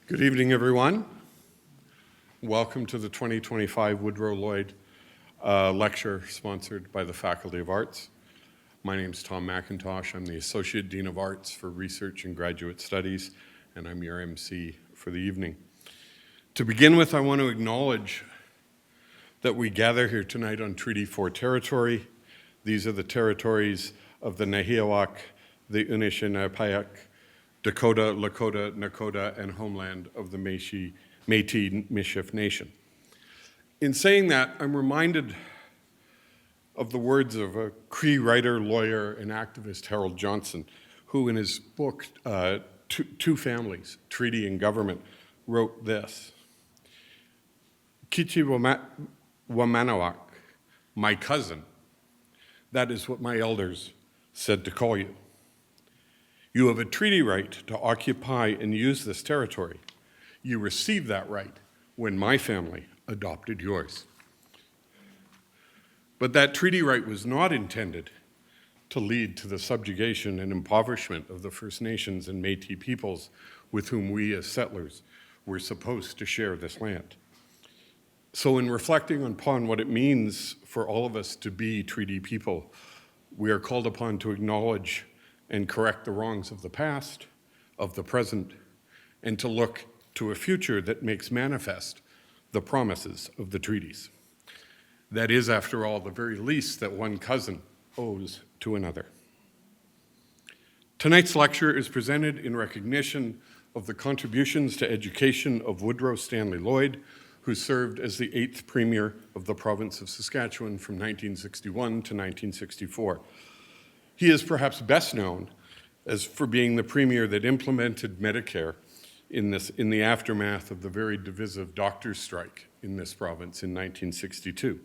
Good evening, everyone. Welcome to the 2025 Woodrow Lloyd Lecture sponsored by the Faculty of Arts. My name is Tom McIntosh. I'm the Associate Dean of Arts for Research and Graduate Studies, and I'm your MC for the evening. To begin with, I want to acknowledge that we gather here tonight on Treaty 4 territory. These are the territories of the Nahiawak, the Anishinaapiak, Dakota, Lakota, Nakota, and homeland of the Métis Michif Nation. In saying that, I'm reminded of the words of a Cree writer, lawyer, and activist, Harold Johnson, who in his book, Two Families, Treaty and Government, wrote this: Kichi Wamanawak, my cousin, that is what my elders said to call you. You have a treaty right to occupy and use this territory. You received that right when my family adopted yours. But that treaty right was not intended to lead to the subjugation and impoverishment of the First Nations and Métis peoples with whom we as settlers were supposed to share this land. So in reflecting upon what it means for all of us to be treaty people, we are called upon to acknowledge and correct the wrongs of the past, of the present, and to look to a future that makes manifest the promises of the treaties. That is, after all, the very least that one cousin owes to another. Tonight's lecture is presented in recognition of the contributions to education of Woodrow Stanley Lloyd, who served as the 8th Premier of the province of Saskatchewan from 1961 to 1964. He is perhaps best known as for being the premier that implemented Medicare in the aftermath of the very divisive doctors' strike in this province in 1962.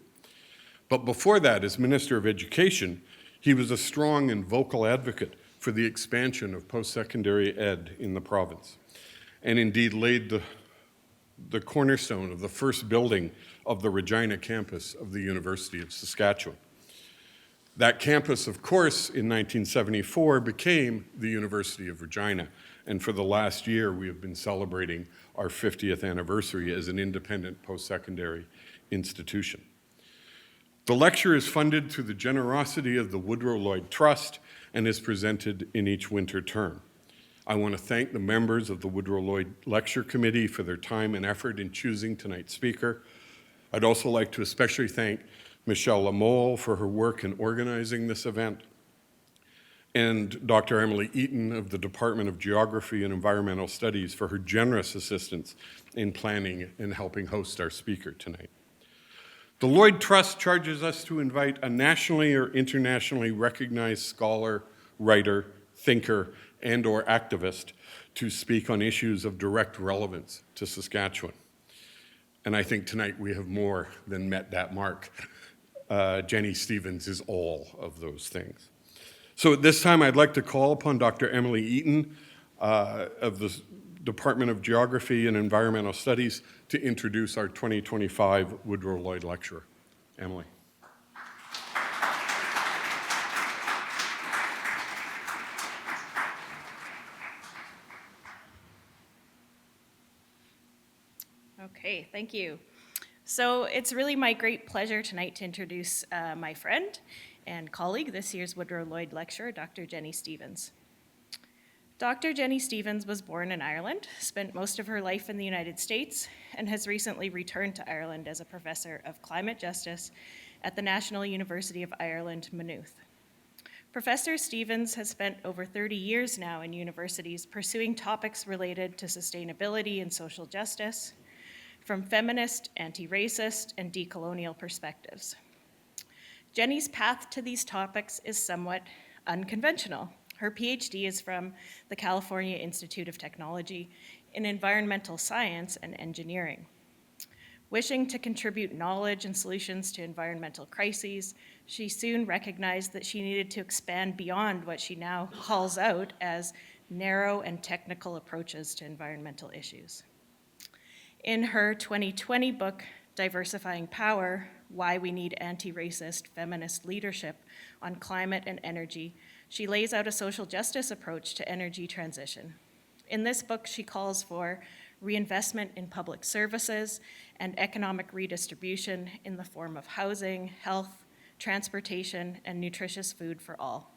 But before that, as Minister of Education, he was a strong and vocal advocate for the expansion of post-secondary ed in the province, and indeed laid the cornerstone of the first building of the Regina campus of the University of Saskatchewan. That campus, of course, in 1974 became the University of Regina, and for the last year we have been celebrating our 50th anniversary as an independent post-secondary institution. The lecture is funded through the generosity of the Woodrow Lloyd Trust and is presented in each winter term. I want to thank the members of the Woodrow Lloyd Lecture Committee for their time and effort in choosing tonight's speaker. I'd also like to especially thank Michelle Lamole for her work in organizing this event, and Dr. Emily Eaton of the Department of Geography and Environmental Studies for her generous assistance in planning and helping host our speaker tonight. The Lloyd Trust charges us to invite a nationally or internationally recognized scholar, writer, thinker, and/or activist to speak on issues of direct relevance to Saskatchewan. And I think tonight we have more than met that mark. Jennie Stephens is all of those things. So at this time, I'd like to call upon Dr. Emily Eaton of the Department of Geography and Environmental Studies to introduce our 2025 Woodrow Lloyd Lecturer. Emily. Okay, thank you. So it's really my great pleasure tonight to introduce my friend and colleague, this year's Woodrow Lloyd Lecturer, Dr. Jennie Stephens. Dr. Jennie Stephens was born in Ireland, spent most of her life in the United States, and has recently returned to Ireland as a professor of climate justice at the National University of Ireland, Maynooth. Professor Stephens has spent over 30 years now in universities pursuing topics related to sustainability and social justice, from feminist, anti-racist, and decolonial perspectives. Jennie's path to these topics is somewhat unconventional. Her PhD is from the California Institute of Technology in environmental science and engineering. Wishing to contribute knowledge and solutions to environmental crises, she soon recognized that she needed to expand beyond what she now calls out as narrow and technical approaches to environmental issues. In her 2020 book, Diversifying Power, Why We Need Anti-Racist Feminist Leadership on Climate and Energy, she lays out a social justice approach to energy transition. In this book, she calls for reinvestment in public services, and economic redistribution in the form of housing, health, transportation, and nutritious food for all.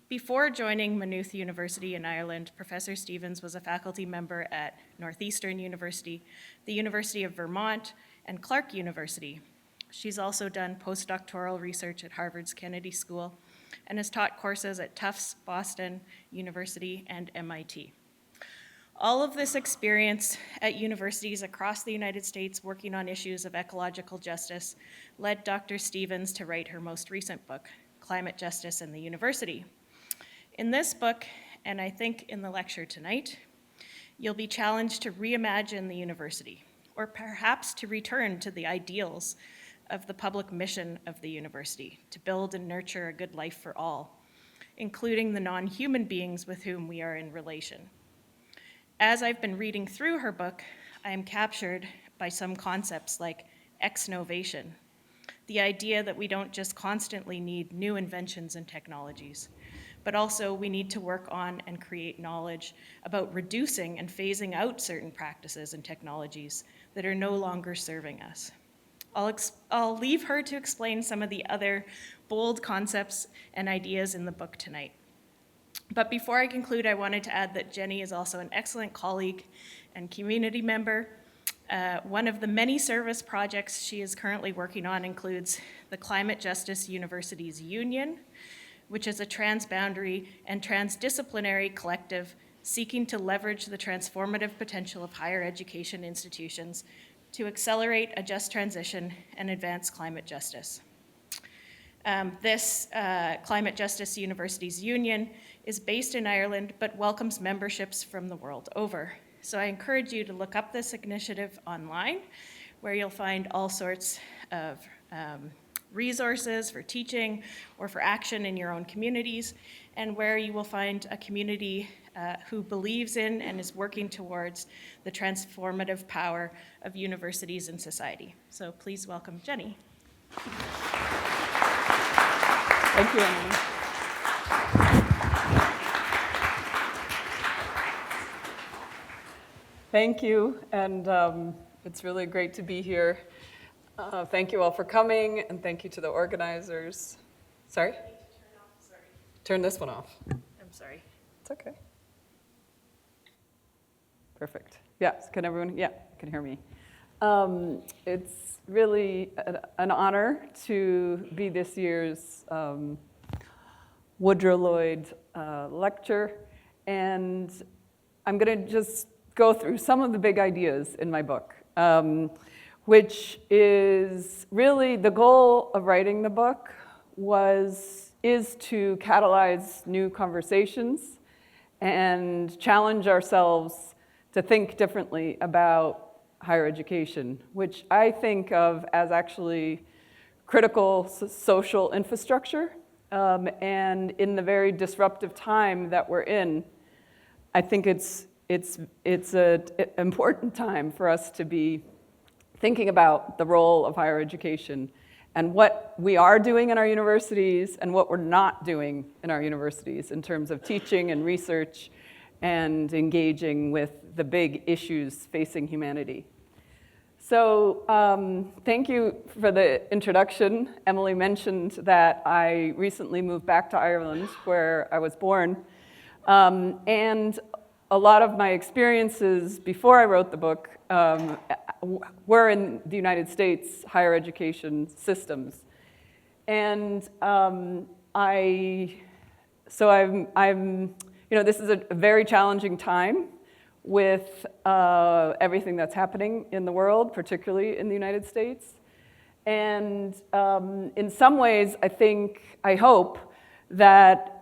Before joining Maynooth University in Ireland, Professor Stephens was a faculty member at Northeastern University, the University of Vermont, and Clark University. She's also done postdoctoral research at Harvard's Kennedy School and has taught courses at Tufts, Boston University, and MIT. All of this experience at universities across the United States working on issues of ecological justice led Dr. Stephens to write her most recent book, Climate Justice in the University. In this book, and I think in the lecture tonight, you'll be challenged to reimagine the university, or perhaps to return to the ideals of the public mission of the university, to build and nurture a good life for all, including the non-human beings with whom we are in relation. As I've been reading through her book, I am captured by some concepts like exnovation, the idea that we don't just constantly need new inventions and technologies, but also we need to work on and create knowledge about reducing and phasing out certain practices and technologies that are no longer serving us. I'll leave her to explain some of the other bold concepts and ideas in the book tonight. But before I conclude, I wanted to add that Jennie is also an excellent colleague and community member. One of the many service projects she is currently working on includes the Climate Justice Universities Union, which is a transboundary and transdisciplinary collective seeking to leverage the transformative potential of higher education institutions to accelerate a just transition and advance climate justice. This Climate Justice Universities Union is based in Ireland, but welcomes memberships from the world over. So I encourage you to look up this initiative online, where you'll find all sorts of resources for teaching or for action in your own communities, and where you will find a community who believes in and is working towards the transformative power of universities and society. So please welcome Jennie. Thank you, Emily. Thank you, and it's really great to be here. Thank you all for coming, and thank you to the organizers. Sorry? Turn this one off. I'm sorry. It's okay. Perfect. Yeah, can everyone, can hear me. It's really an honor to be this year's Woodrow Lloyd Lecture, and I'm going to just go through some of the big ideas in my book, which is really the goal of writing the book is to catalyze new conversations and challenge ourselves to think differently about higher education, which I think of as actually critical social infrastructure. And in the very disruptive time that we're in, I think it's an important time for us to be thinking about the role of higher education and what we are doing in our universities and what we're not doing in our universities in terms of teaching and research and engaging with the big issues facing humanity. So thank you for the introduction. Emily mentioned that I recently moved back to Ireland, where I was born. And a lot of my experiences before I wrote the book were in the United States higher education systems. And this is a very challenging time with everything that's happening in the world, particularly in the United States. And in some ways, I hope that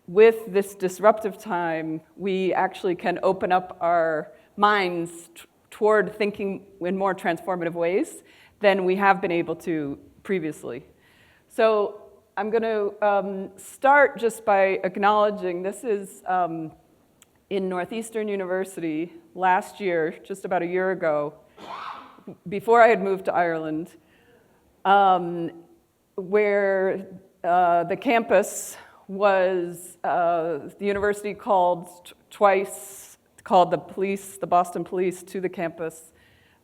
with this disruptive time, we actually can open up our minds toward thinking in more transformative ways than we have been able to previously. So I'm going to start just by acknowledging this is in Northeastern University last year, just about a year ago, before I had moved to Ireland, where the campus was, the university called twice called the Boston police to the campus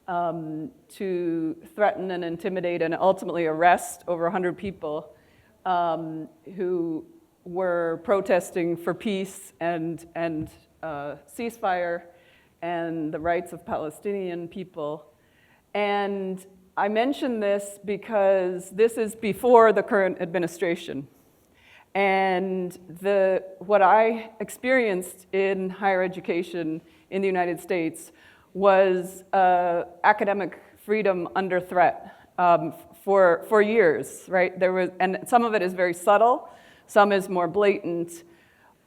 to threaten and intimidate and ultimately arrest over 100 people who were protesting for peace and ceasefire and the rights of Palestinian people. And I mention this because this is before the current administration. And what I experienced in higher education in the United States was academic freedom under threat for years, right? And some of it is very subtle, some is more blatant,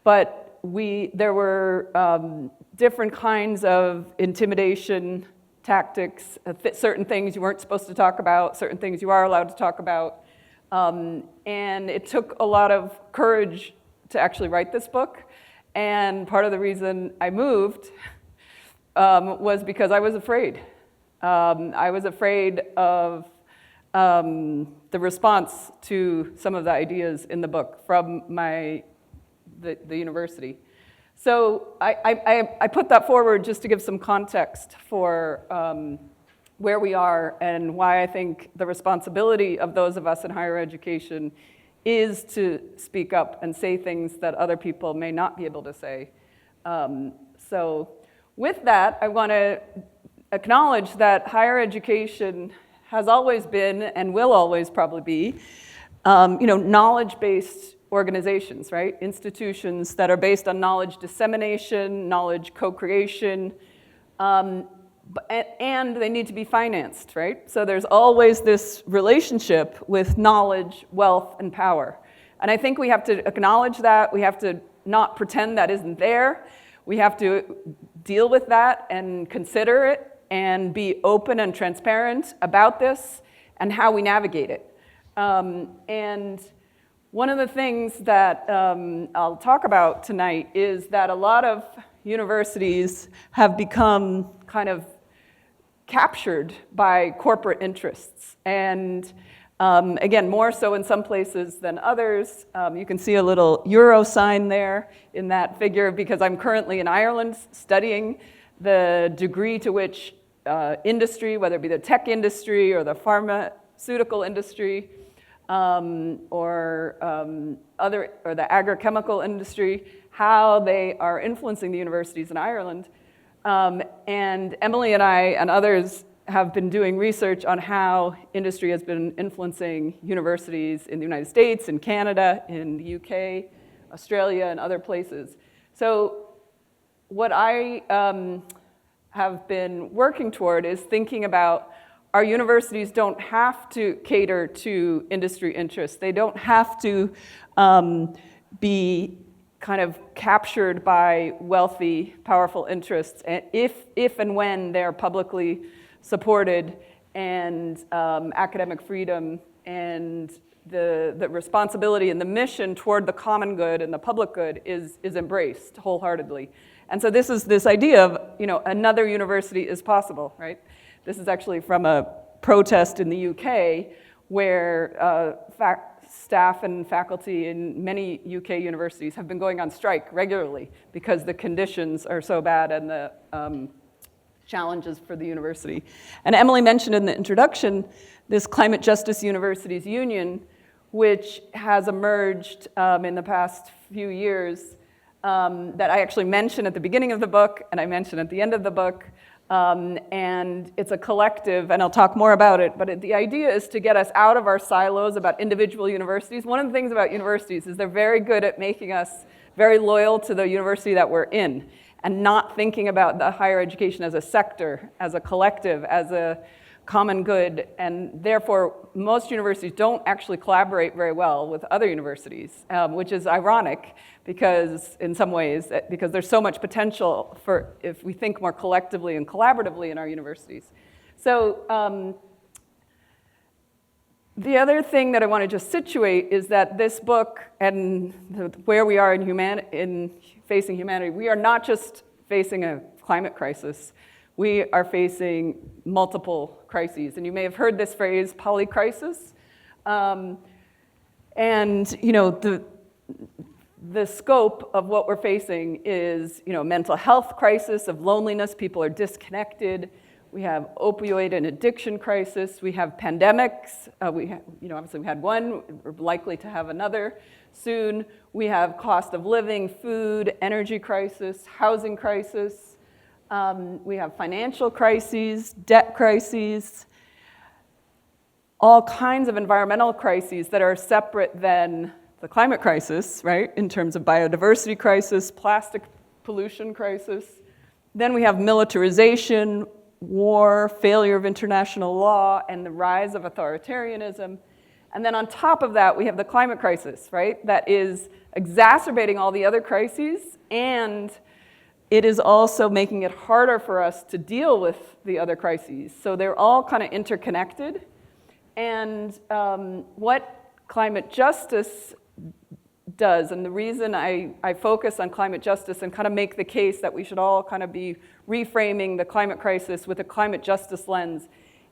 but there were different kinds of intimidation tactics, certain things you weren't supposed to talk about, certain things you are allowed to talk about. And it took a lot of courage to actually write this book. And part of the reason I moved was because I was afraid. I was afraid of the response to some of the ideas in the book from the university. So I put that forward just to give some context for where we are and why I think the responsibility of those of us in higher education is to speak up and say things that other people may not be able to say. So with that, I want to acknowledge that higher education has always been and will always probably be knowledge-based organizations, right? Institutions that are based on knowledge dissemination, knowledge co-creation, and they need to be financed, right? So there's always this relationship with knowledge, wealth, and power. And I think we have to acknowledge that. We have to not pretend that isn't there. We have to deal with that and consider it and be open and transparent about this and how we navigate it. And one of the things that I'll talk about tonight is that a lot of universities have become kind of captured by corporate interests. And again, more so in some places than others. You can see a little euro sign there in that figure because I'm currently in Ireland studying the degree to which industry, whether it be the tech industry or the pharmaceutical industry, or the agrochemical industry, how they are influencing the universities in Ireland. And Emily and I and others have been doing research on how industry has been influencing universities in the United States, in Canada, in the UK, Australia, and other places. So what I have been working toward is thinking about our universities don't have to cater to industry interests. They don't have to be kind of captured by wealthy, powerful interests, if and when they're publicly supported and academic freedom and the responsibility and the mission toward the common good and the public good is embraced wholeheartedly. And so this is this idea of, another university is possible, right? This is actually from a protest in the UK where staff and faculty in many UK universities have been going on strike regularly because the conditions are so bad and the challenges for the university. And Emily mentioned in the introduction this Climate Justice Universities Union, which has emerged in the past few years that I actually mention at the beginning of the book and I mention at the end of the book. And it's a collective, and I'll talk more about it, but the idea is to get us out of our silos about individual universities. One of the things about universities is they're very good at making us very loyal to the university that we're in and not thinking about the higher education as a sector, as a collective, as a common good, and therefore most universities don't actually collaborate very well with other universities, which is ironic because in some ways, because there's so much potential for if we think more collectively and collaboratively in our universities. So the other thing that I want to just situate is that this book and where we are in facing humanity, we are not just facing a climate crisis. We are facing multiple crises. And you may have heard this phrase, polycrisis. And the scope of what we're facing is, mental health crisis, of loneliness, people are disconnected. We have opioid and addiction crisis. We have pandemics. Obviously we had one. We're likely to have another soon. We have cost of living, food, energy crisis, housing crisis. We have financial crises, debt crises, all kinds of environmental crises that are separate than the climate crisis, right, in terms of biodiversity crisis, plastic pollution crisis. Then we have militarization, war, failure of international law, and the rise of authoritarianism. And then on top of that, we have the climate crisis, right, that is exacerbating all the other crises, and it is also making it harder for us to deal with the other crises. So they're all kind of interconnected. And what climate justice does, and the reason I focus on climate justice and kind of make the case that we should all kind of be reframing the climate crisis with a climate justice lens,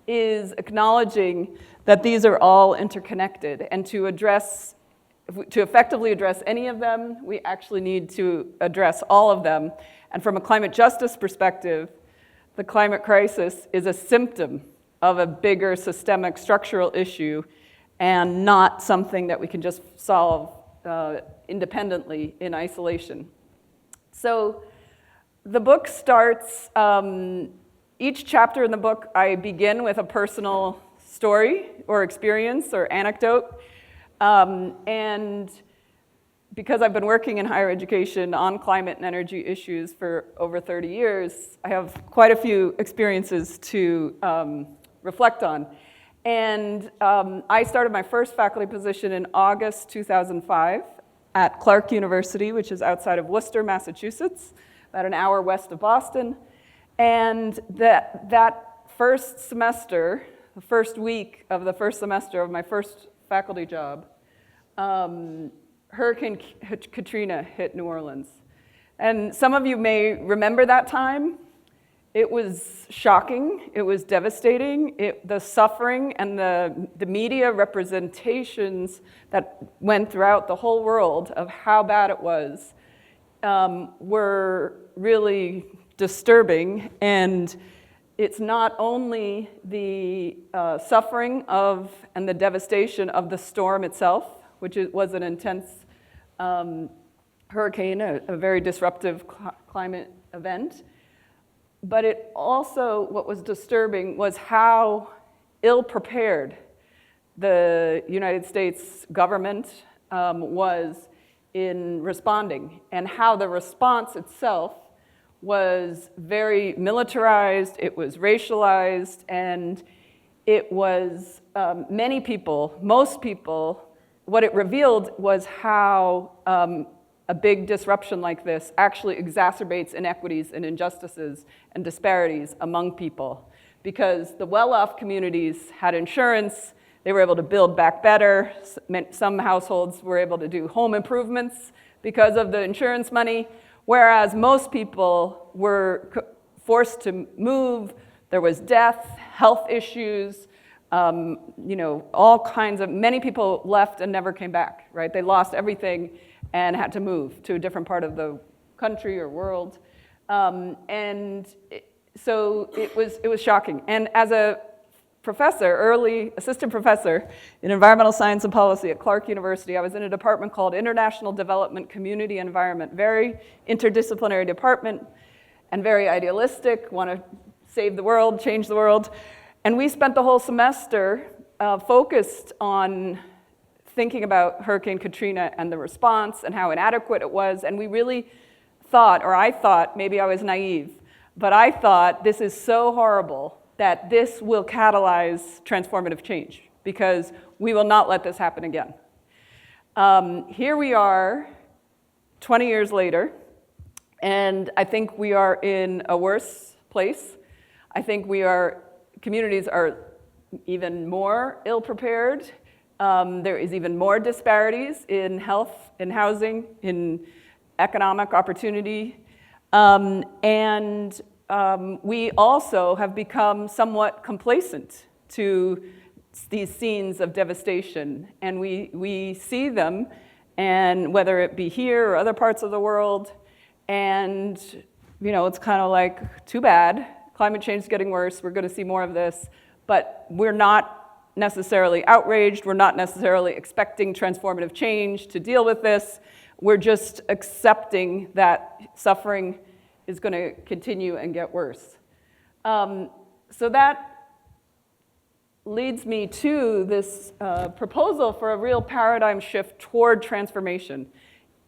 is acknowledging that these are all interconnected. And to effectively address any of them, we actually need to address all of them. And from a climate justice perspective, the climate crisis is a symptom of a bigger systemic structural issue and not something that we can just solve independently in isolation. So the book starts, each chapter in the book, I begin with a personal story or experience or anecdote. And because I've been working in higher education on climate and energy issues for over 30 years, I have quite a few experiences to reflect on. And I started my first faculty position in August 2005 at Clark University, which is outside of Worcester, Massachusetts, about an hour west of Boston. And that first semester, the first week of the first semester of my first faculty job, Hurricane Katrina hit New Orleans. And some of you may remember that time. It was shocking, it was devastating. The suffering and the media representations that went throughout the whole world of how bad it was were really disturbing. And it's not only the suffering of and the devastation of the storm itself, which was an intense hurricane, a very disruptive climate event, but it also, what was disturbing was how ill-prepared the United States government was in responding, and how the response itself was very militarized, it was racialized, and it was many people, most people, what it revealed was how a big disruption like this actually exacerbates inequities and injustices and disparities among people. Because the well-off communities had insurance, they were able to build back better, some households were able to do home improvements because of the insurance money, whereas most people were forced to move, there was death, health issues, all kinds of, many people left and never came back, right? They lost everything and had to move to a different part of the country or world. So it was shocking. And as a professor, early assistant professor in environmental science and policy at Clark University, I was in a department called International Development Community Environment, very interdisciplinary department and very idealistic, want to save the world, change the world. And we spent the whole semester focused on thinking about Hurricane Katrina and the response and how inadequate it was. And we really thought, or I thought, maybe I was naive, but I thought this is so horrible that this will catalyze transformative change because we will not let this happen again. Here we are 20 years later, and I think we are in a worse place. I think communities are even more ill-prepared. There is even more disparities in health, in housing, in economic opportunity. We also have become somewhat complacent to these scenes of devastation. And we see them and whether it be here or other parts of the world. And, it's kind of like, too bad, climate change is getting worse, we're going to see more of this, but we're not necessarily outraged, we're not necessarily expecting transformative change to deal with this, we're just accepting that suffering is going to continue and get worse. So that leads me to this proposal for a real paradigm shift toward transformation.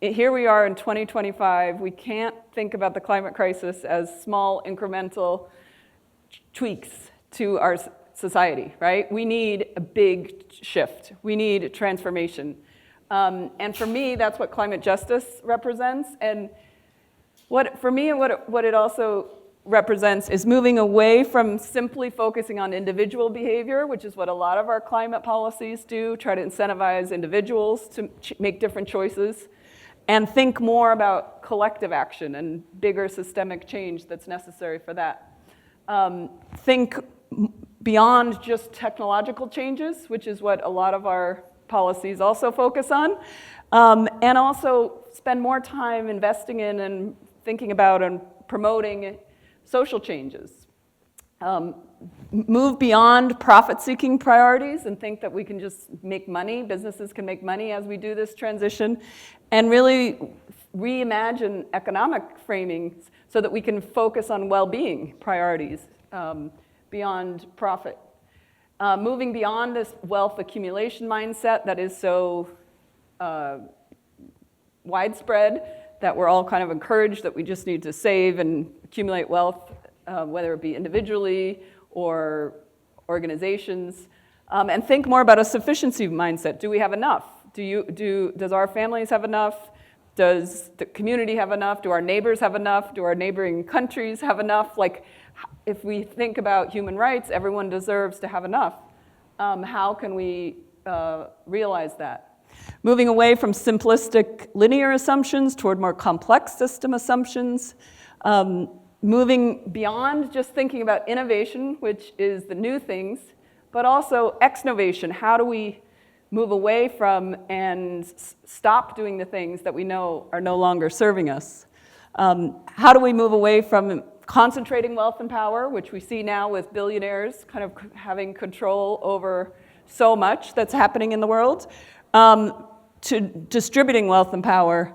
Here we are in 2025. We can't think about the climate crisis as small incremental tweaks to our society, right? We need a big shift. We need transformation. And for me, that's what climate justice represents. And what it also represents is moving away from simply focusing on individual behavior, which is what a lot of our climate policies do, try to incentivize individuals to make different choices, and think more about collective action and bigger systemic change that's necessary for that. Think beyond just technological changes, which is what a lot of our policies also focus on, and also spend more time investing in and thinking about and promoting social changes. Move beyond profit-seeking priorities and think that we can just make money, businesses can make money as we do this transition, and really reimagine economic framings so that we can focus on well-being priorities beyond profit. Moving beyond this wealth accumulation mindset that is so widespread that we're all kind of encouraged that we just need to save and accumulate wealth, whether it be individually or organizations, and think more about a sufficiency mindset. Do we have enough? Does our families have enough? Does the community have enough? Do our neighbors have enough? Do our neighboring countries have enough? Like, if we think about human rights, everyone deserves to have enough. How can we realize that? Moving away from simplistic linear assumptions toward more complex system assumptions. Moving beyond just thinking about innovation, which is the new things, but also exnovation. How do we move away from and stop doing the things that we know are no longer serving us? How do we move away from concentrating wealth and power, which we see now with billionaires kind of having control over so much that's happening in the world, to distributing wealth and power,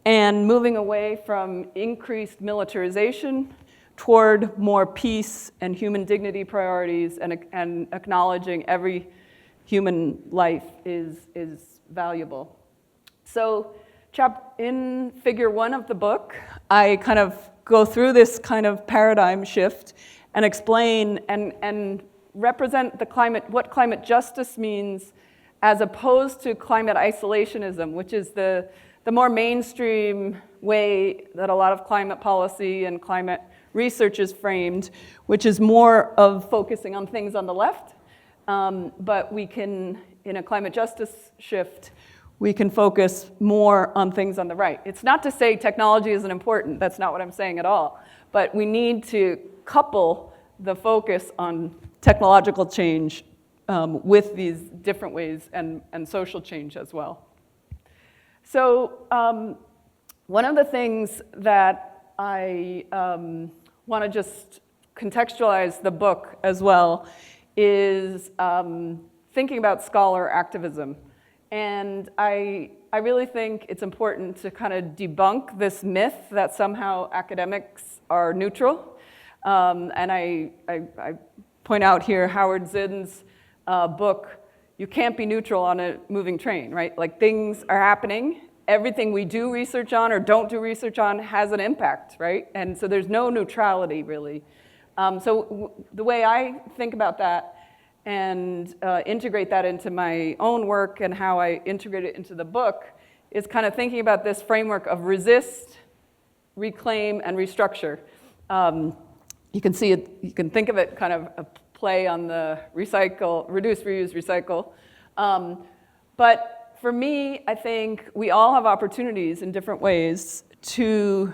and moving away from increased militarization toward more peace and human dignity priorities, and acknowledging every human life is valuable. So in figure 1 of the book, I kind of go through this kind of paradigm shift and explain and represent what climate justice means, as opposed to climate isolationism, which is the more mainstream way that a lot of climate policy and climate research is framed, which is more of focusing on things on the left. But we can, in a climate justice shift, we can focus more on things on the right. It's not to say technology isn't important, that's not what I'm saying at all. But we need to couple the focus on technological change with these different ways and social change as well. So one of the things that I want to just contextualize the book as well is thinking about scholar activism. And I really think it's important to kind of debunk this myth that somehow academics are neutral. And I point out here Howard Zinn's book, You Can't Be Neutral on a Moving Train, right? Like, things are happening. Everything we do research on or don't do research on has an impact, right? And so there's no neutrality, really. So the way I think about that and integrate that into my own work and how I integrate it into the book is kind of thinking about this framework of resist, reclaim, and restructure. You can see it, you can think of it kind of a play on the recycle, reduce, reuse, recycle. But for me, I think we all have opportunities in different ways to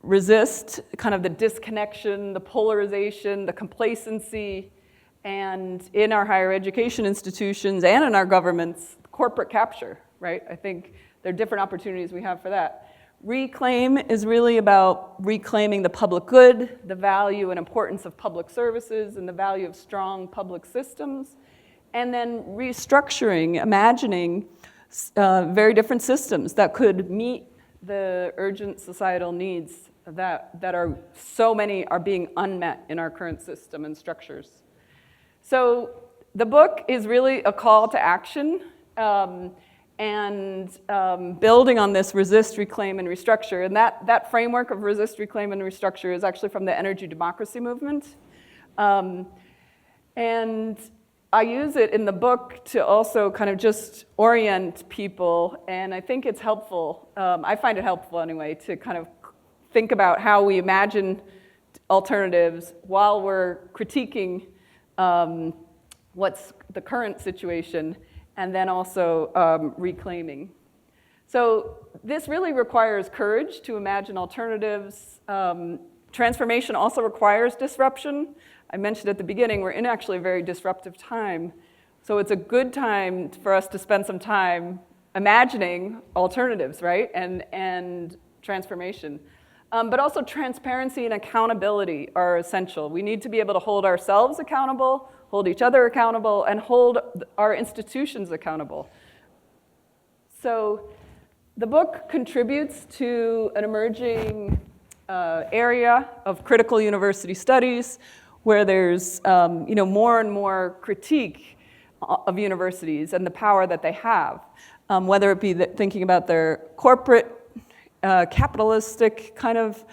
resist kind of the disconnection, the polarization, the complacency, and in our higher education institutions and in our governments, corporate capture, right? I think there are different opportunities we have for that. Reclaim is really about reclaiming the public good, the value and importance of public services, and the value of strong public systems. And then restructuring, imagining very different systems that could meet the urgent societal needs that are so many are being unmet in our current system and structures. So the book is really a call to action, and building on this resist, reclaim, and restructure. And that framework of resist, reclaim, and restructure is actually from the energy democracy movement. And I use it in the book to also kind of just orient people, and I think it's helpful. I find it helpful anyway to kind of think about how we imagine alternatives while we're critiquing what's the current situation, and then also reclaiming. So this really requires courage to imagine alternatives. Transformation also requires disruption. I mentioned at the beginning, we're in actually a very disruptive time. So it's a good time for us to spend some time imagining alternatives, right? And transformation. But also transparency and accountability are essential. We need to be able to hold ourselves accountable, hold each other accountable, and hold our institutions accountable. So the book contributes to an emerging area of critical university studies where there's more and more critique of universities and the power that they have, whether it be thinking about their corporate capitalistic kind of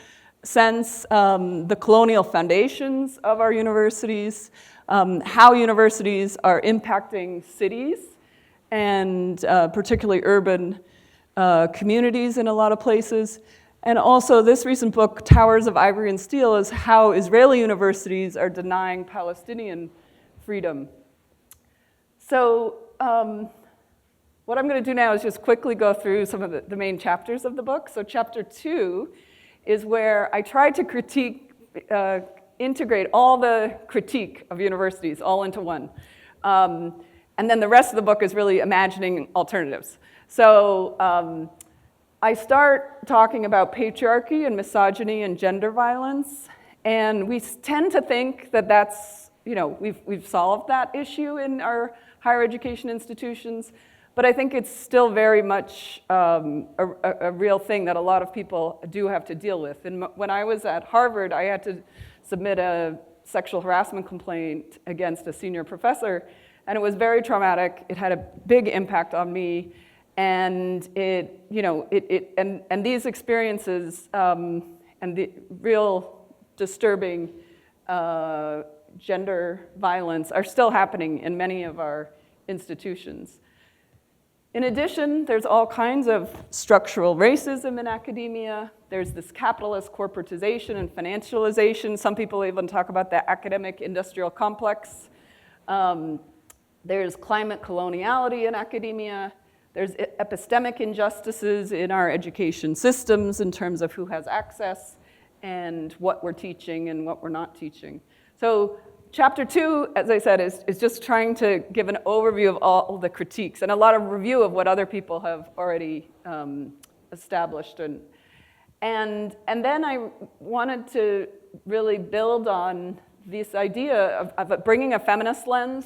sense, the colonial foundations of our universities, how universities are impacting cities, and particularly urban communities in a lot of places. And also this recent book, Towers of Ivory and Steel, is how Israeli universities are denying Palestinian freedom. So what I'm going to do now is just quickly go through some of the main chapters of the book. So chapter 2 is where I try to integrate all the critique of universities all into one. And then the rest of the book is really imagining alternatives. So I start talking about patriarchy and misogyny and gender violence. And we tend to think that that's, we've solved that issue in our higher education institutions. But I think it's still very much a real thing that a lot of people do have to deal with. And when I was at Harvard, I had to submit a sexual harassment complaint against a senior professor, and it was very traumatic. It had a big impact on me, and and these experiences and the real disturbing gender violence are still happening in many of our institutions. In addition, there's all kinds of structural racism in academia. There's this capitalist corporatization and financialization. Some people even talk about the academic industrial complex. There's climate coloniality in academia. There's epistemic injustices in our education systems in terms of who has access and what we're teaching and what we're not teaching. So chapter 2, as I said, is just trying to give an overview of all the critiques and a lot of review of what other people have already established. And then I wanted to really build on this idea of bringing a feminist lens.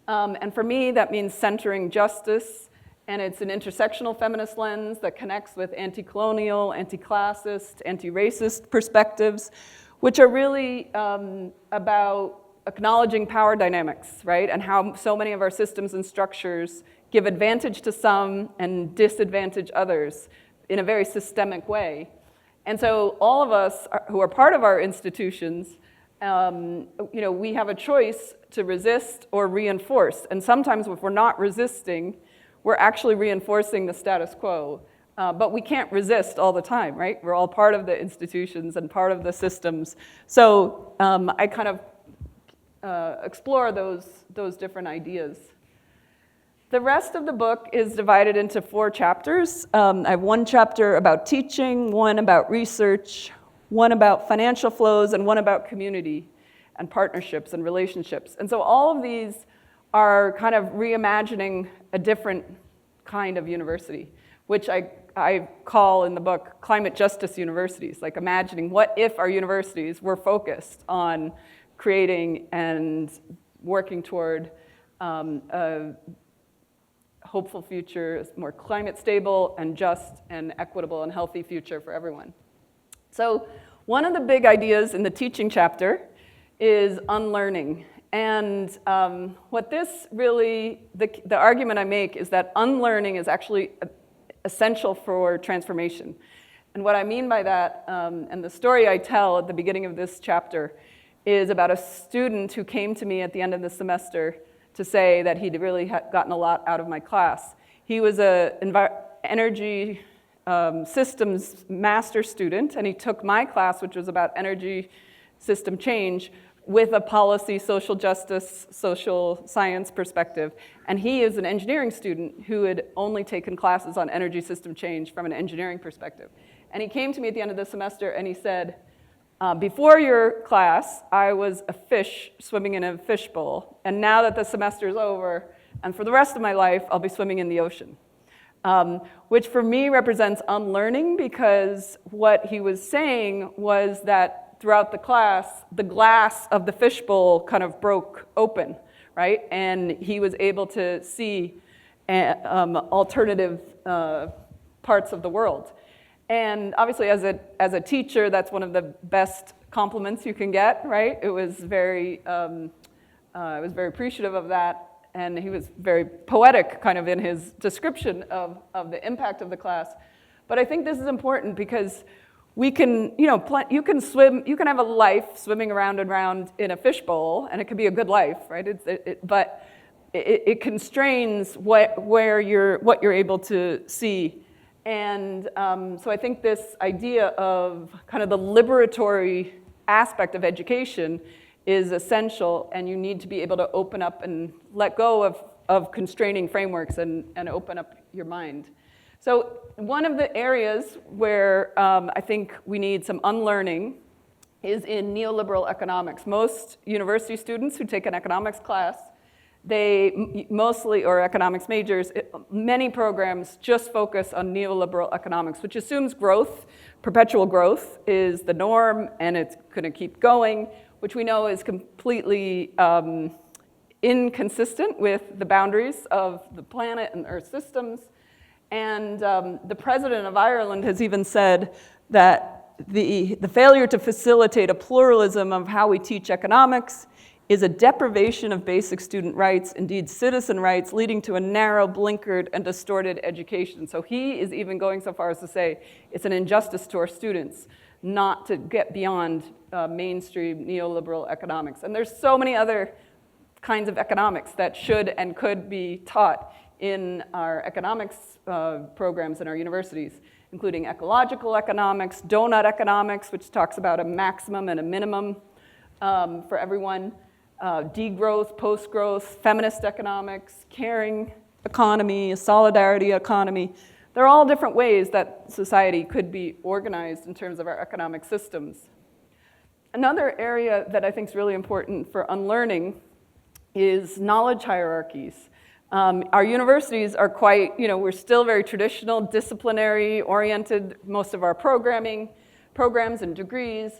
And for me, that means centering justice. And it's an intersectional feminist lens that connects with anti-colonial, anti-classist, anti-racist perspectives, which are really about acknowledging power dynamics, right? And how so many of our systems and structures give advantage to some and disadvantage others in a very systemic way. And so all of us who are part of our institutions, we have a choice to resist or reinforce. And sometimes if we're not resisting, we're actually reinforcing the status quo. But we can't resist all the time, right? We're all part of the institutions and part of the systems. So I kind of explore those different ideas. The rest of the book is divided into 4 chapters. I have 1 chapter about teaching, 1 about research, 1 about financial flows, and 1 about community and partnerships and relationships. And so all of these are kind of reimagining a different kind of university, which I call in the book climate justice universities, like imagining what if our universities were focused on creating and working toward a hopeful future, more climate stable and just and equitable and healthy future for everyone. So one of the big ideas in the teaching chapter is unlearning. And what this really, the argument I make is that unlearning is actually essential for transformation. And what I mean by that, and the story I tell at the beginning of this chapter, is about a student who came to me at the end of the semester to say that he'd really gotten a lot out of my class. He was an energy systems master student, and he took my class, which was about energy system change, with a policy, social justice, social science perspective. And he is an engineering student who had only taken classes on energy system change from an engineering perspective. And he came to me at the end of the semester and he said, before your class, I was a fish swimming in a fishbowl. And now that the semester is over, and for the rest of my life, I'll be swimming in the ocean. Which for me represents unlearning, because what he was saying was that throughout the class, the glass of the fishbowl kind of broke open, right? And he was able to see alternative parts of the world. And obviously, as a teacher, that's one of the best compliments you can get, right? I was very appreciative of that, and he was very poetic, kind of in his description of the impact of the class. But I think this is important because we can, you can swim, you can have a life swimming around and around in a fishbowl, and it can be a good life, right? But it constrains what you're able to see. And so I think this idea of kind of the liberatory aspect of education is essential, and you need to be able to open up and let go of constraining frameworks and open up your mind. So one of the areas where I think we need some unlearning is in neoliberal economics. Most university students who take an economics class, they mostly, or economics majors, many programs just focus on neoliberal economics, which assumes growth, perpetual growth is the norm, and it's gonna keep going, which we know is completely inconsistent with the boundaries of the planet and Earth systems. And the president of Ireland has even said that the failure to facilitate a pluralism of how we teach economics is a deprivation of basic student rights, indeed citizen rights, leading to a narrow, blinkered, and distorted education. So he is even going so far as to say it's an injustice to our students not to get beyond mainstream neoliberal economics. And there's so many other kinds of economics that should and could be taught in our economics programs in our universities, including ecological economics, donut economics, which talks about a maximum and a minimum for everyone, degrowth, post-growth, feminist economics, caring economy, a solidarity economy. They're all different ways that society could be organized in terms of our economic systems. Another area that I think is really important for unlearning is knowledge hierarchies. Our universities are quite, we're still very traditional, disciplinary oriented, most of our programs and degrees.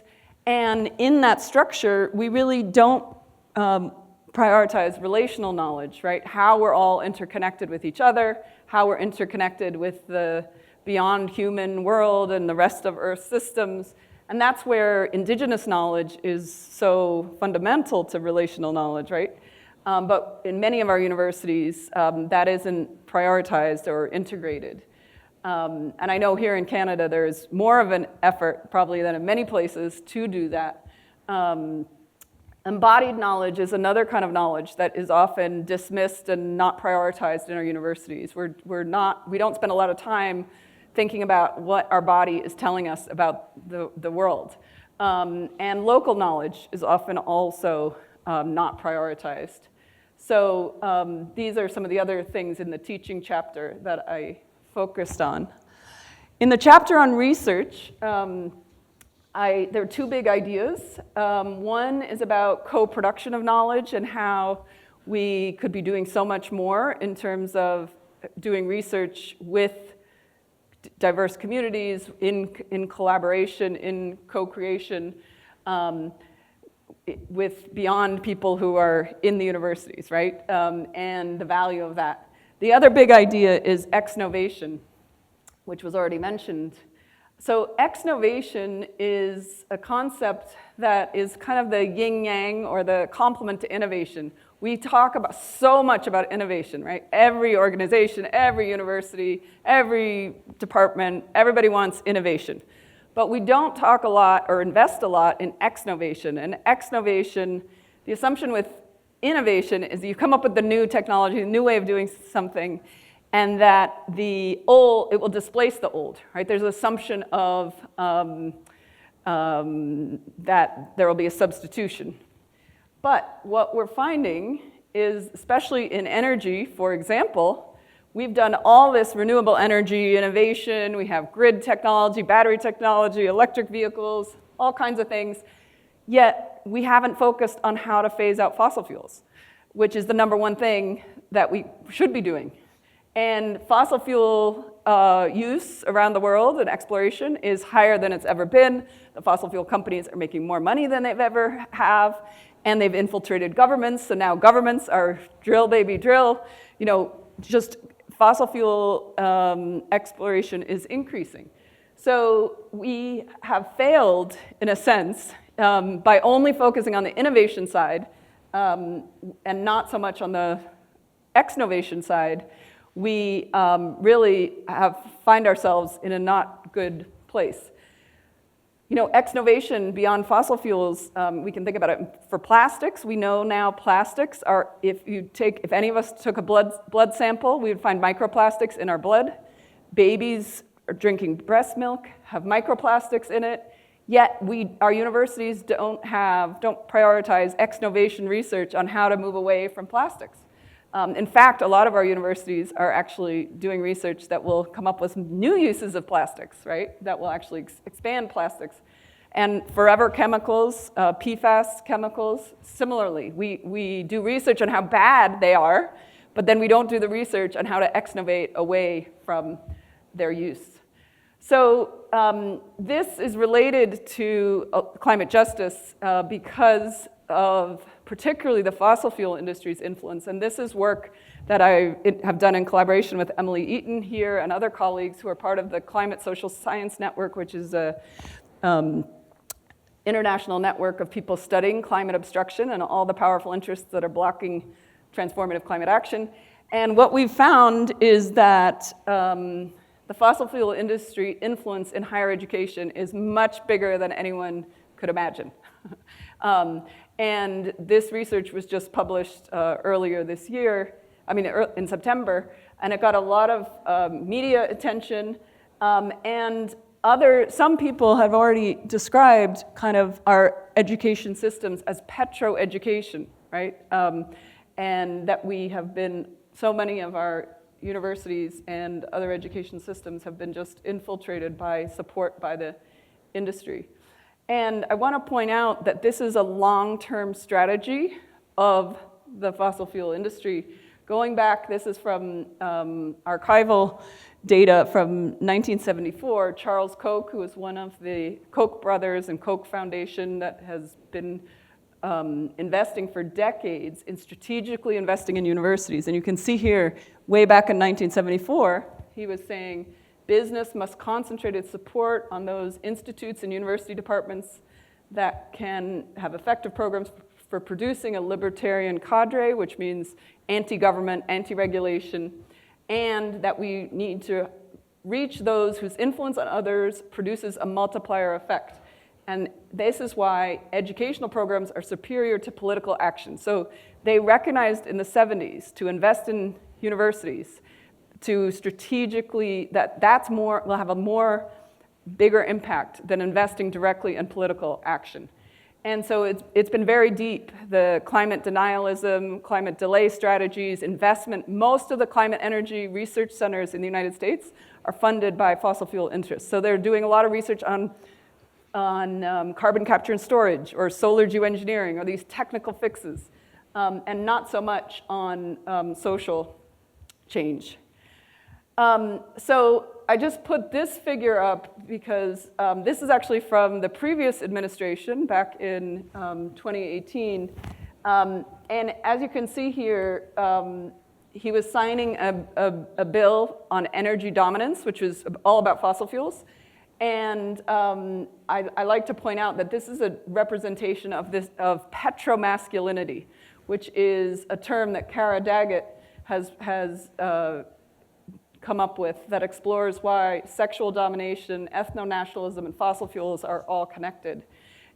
And in that structure, we really don't prioritize relational knowledge, right? How we're all interconnected with each other, how we're interconnected with the beyond human world and the rest of Earth systems. And that's where indigenous knowledge is so fundamental to relational knowledge, right? But in many of our universities, that isn't prioritized or integrated. And I know here in Canada, there's more of an effort, probably than in many places, to do that. Embodied knowledge is another kind of knowledge that is often dismissed and not prioritized in our universities. We don't spend a lot of time thinking about what our body is telling us about the world. And local knowledge is often also not prioritized. So these are some of the other things in the teaching chapter that I focused on. In the chapter on research, there are two big ideas. One is about co-production of knowledge and how we could be doing so much more in terms of doing research with diverse communities in collaboration, in co-creation, with beyond people who are in the universities, right? And the value of that. The other big idea is ex-novation, which was already mentioned. So ex-novation is a concept that is kind of the yin-yang or the complement to innovation. We talk about so much about innovation, right? Every organization, every university, every department, everybody wants innovation. But we don't talk a lot or invest a lot in ex-novation. And ex-novation, the assumption with innovation is that you come up with the new technology, a new way of doing something, and that the old, it will displace the old, right? There's an assumption of that there will be a substitution. But what we're finding is, especially in energy, for example, we've done all this renewable energy innovation. We have grid technology, battery technology, electric vehicles, all kinds of things. Yet we haven't focused on how to phase out fossil fuels, which is the number one thing that we should be doing. And fossil fuel use around the world and exploration is higher than it's ever been. The fossil fuel companies are making more money than they've ever have, and they've infiltrated governments. So now governments are drill, baby, drill. You know, just fossil fuel exploration is increasing. So we have failed, in a sense, by only focusing on the innovation side and not so much on the ex-novation side. We really find ourselves in a not good place. You know, ex-novation beyond fossil fuels, we can think about it for plastics. We know now plastics are, if any of us took a blood sample, we would find microplastics in our blood. Babies are drinking breast milk, have microplastics in it, yet our universities don't prioritize ex-novation research on how to move away from plastics. In fact, a lot of our universities are actually doing research that will come up with new uses of plastics, right? That will actually expand plastics. And forever chemicals, PFAS chemicals, similarly. We do research on how bad they are, but then we don't do the research on how to ex-novate away from their use. So this is related to climate justice because of particularly the fossil fuel industry's influence. And this is work that I have done in collaboration with Emily Eaton here and other colleagues who are part of the Climate Social Science Network, which is a international network of people studying climate obstruction and all the powerful interests that are blocking transformative climate action. And what we've found is that the fossil fuel industry influence in higher education is much bigger than anyone could imagine. And this research was just published earlier this year, in September, and it got a lot of media attention. And some people have already described kind of our education systems as petro-education, right? And that we have been, so many of our universities and other education systems have been just infiltrated by support by the industry. And I want to point out that this is a long-term strategy of the fossil fuel industry. Going back, this is from archival data from 1974. Charles Koch, who is one of the Koch brothers and Koch Foundation that has been investing for decades in strategically investing in universities. And you can see here, way back in 1974, he was saying, business must concentrate its support on those institutes and university departments that can have effective programs for producing a libertarian cadre, which means anti-government, anti-regulation, and that we need to reach those whose influence on others produces a multiplier effect. And this is why educational programs are superior to political action. So they recognized in the 70s to invest in universities, to strategically, that's more, will have a more bigger impact than investing directly in political action. And so it's been very deep. The climate denialism, climate delay strategies, investment, most of the climate energy research centers in the United States are funded by fossil fuel interests. So they're doing a lot of research on carbon capture and storage or solar geoengineering or these technical fixes, and not so much on social change. So I just put this figure up because this is actually from the previous administration back in 2018. And as you can see here, he was signing a bill on energy dominance, which is all about fossil fuels. And I like to point out that this is a representation of petromasculinity, which is a term that Kara Daggett has come up with that explores why sexual domination, ethno-nationalism, and fossil fuels are all connected.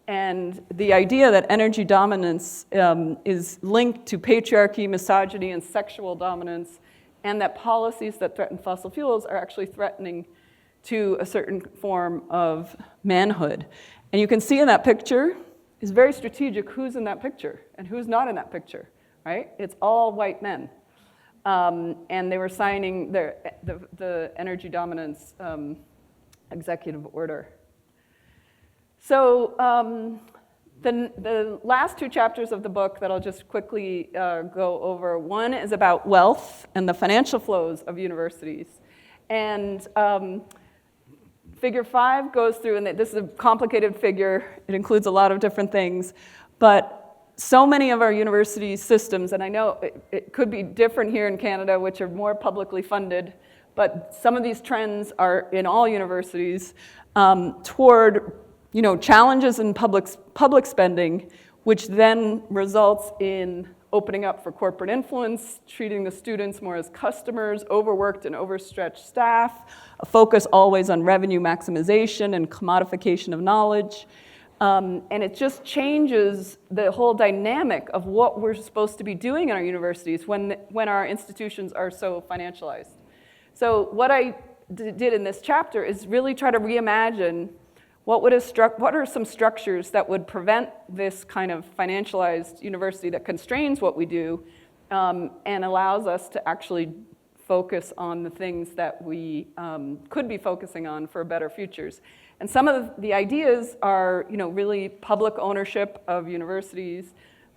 And the idea that energy dominance is linked to patriarchy, misogyny, and sexual dominance, and that policies that threaten fossil fuels are actually threatening to a certain form of manhood. And you can see in that picture, it's very strategic who's in that picture and who's not in that picture, right? It's all white men. And they were signing the energy dominance executive order. So the last two chapters of the book that I'll just quickly go over, one is about wealth and the financial flows of universities. And figure 5 goes through, and this is a complicated figure. It includes a lot of different things. But so many of our university systems, and I know it could be different here in Canada, which are more publicly funded, but some of these trends are in all universities toward challenges in public spending, which then results in opening up for corporate influence, treating the students more as customers, overworked and overstretched staff, a focus always on revenue maximization and commodification of knowledge. And it just changes the whole dynamic of what we're supposed to be doing in our universities when our institutions are so financialized. So what I did in this chapter is really try to reimagine what are some structures that would prevent this kind of financialized university that constrains what we do and allows us to actually focus on the things that we could be focusing on for better futures. And some of the ideas are, really public ownership of universities,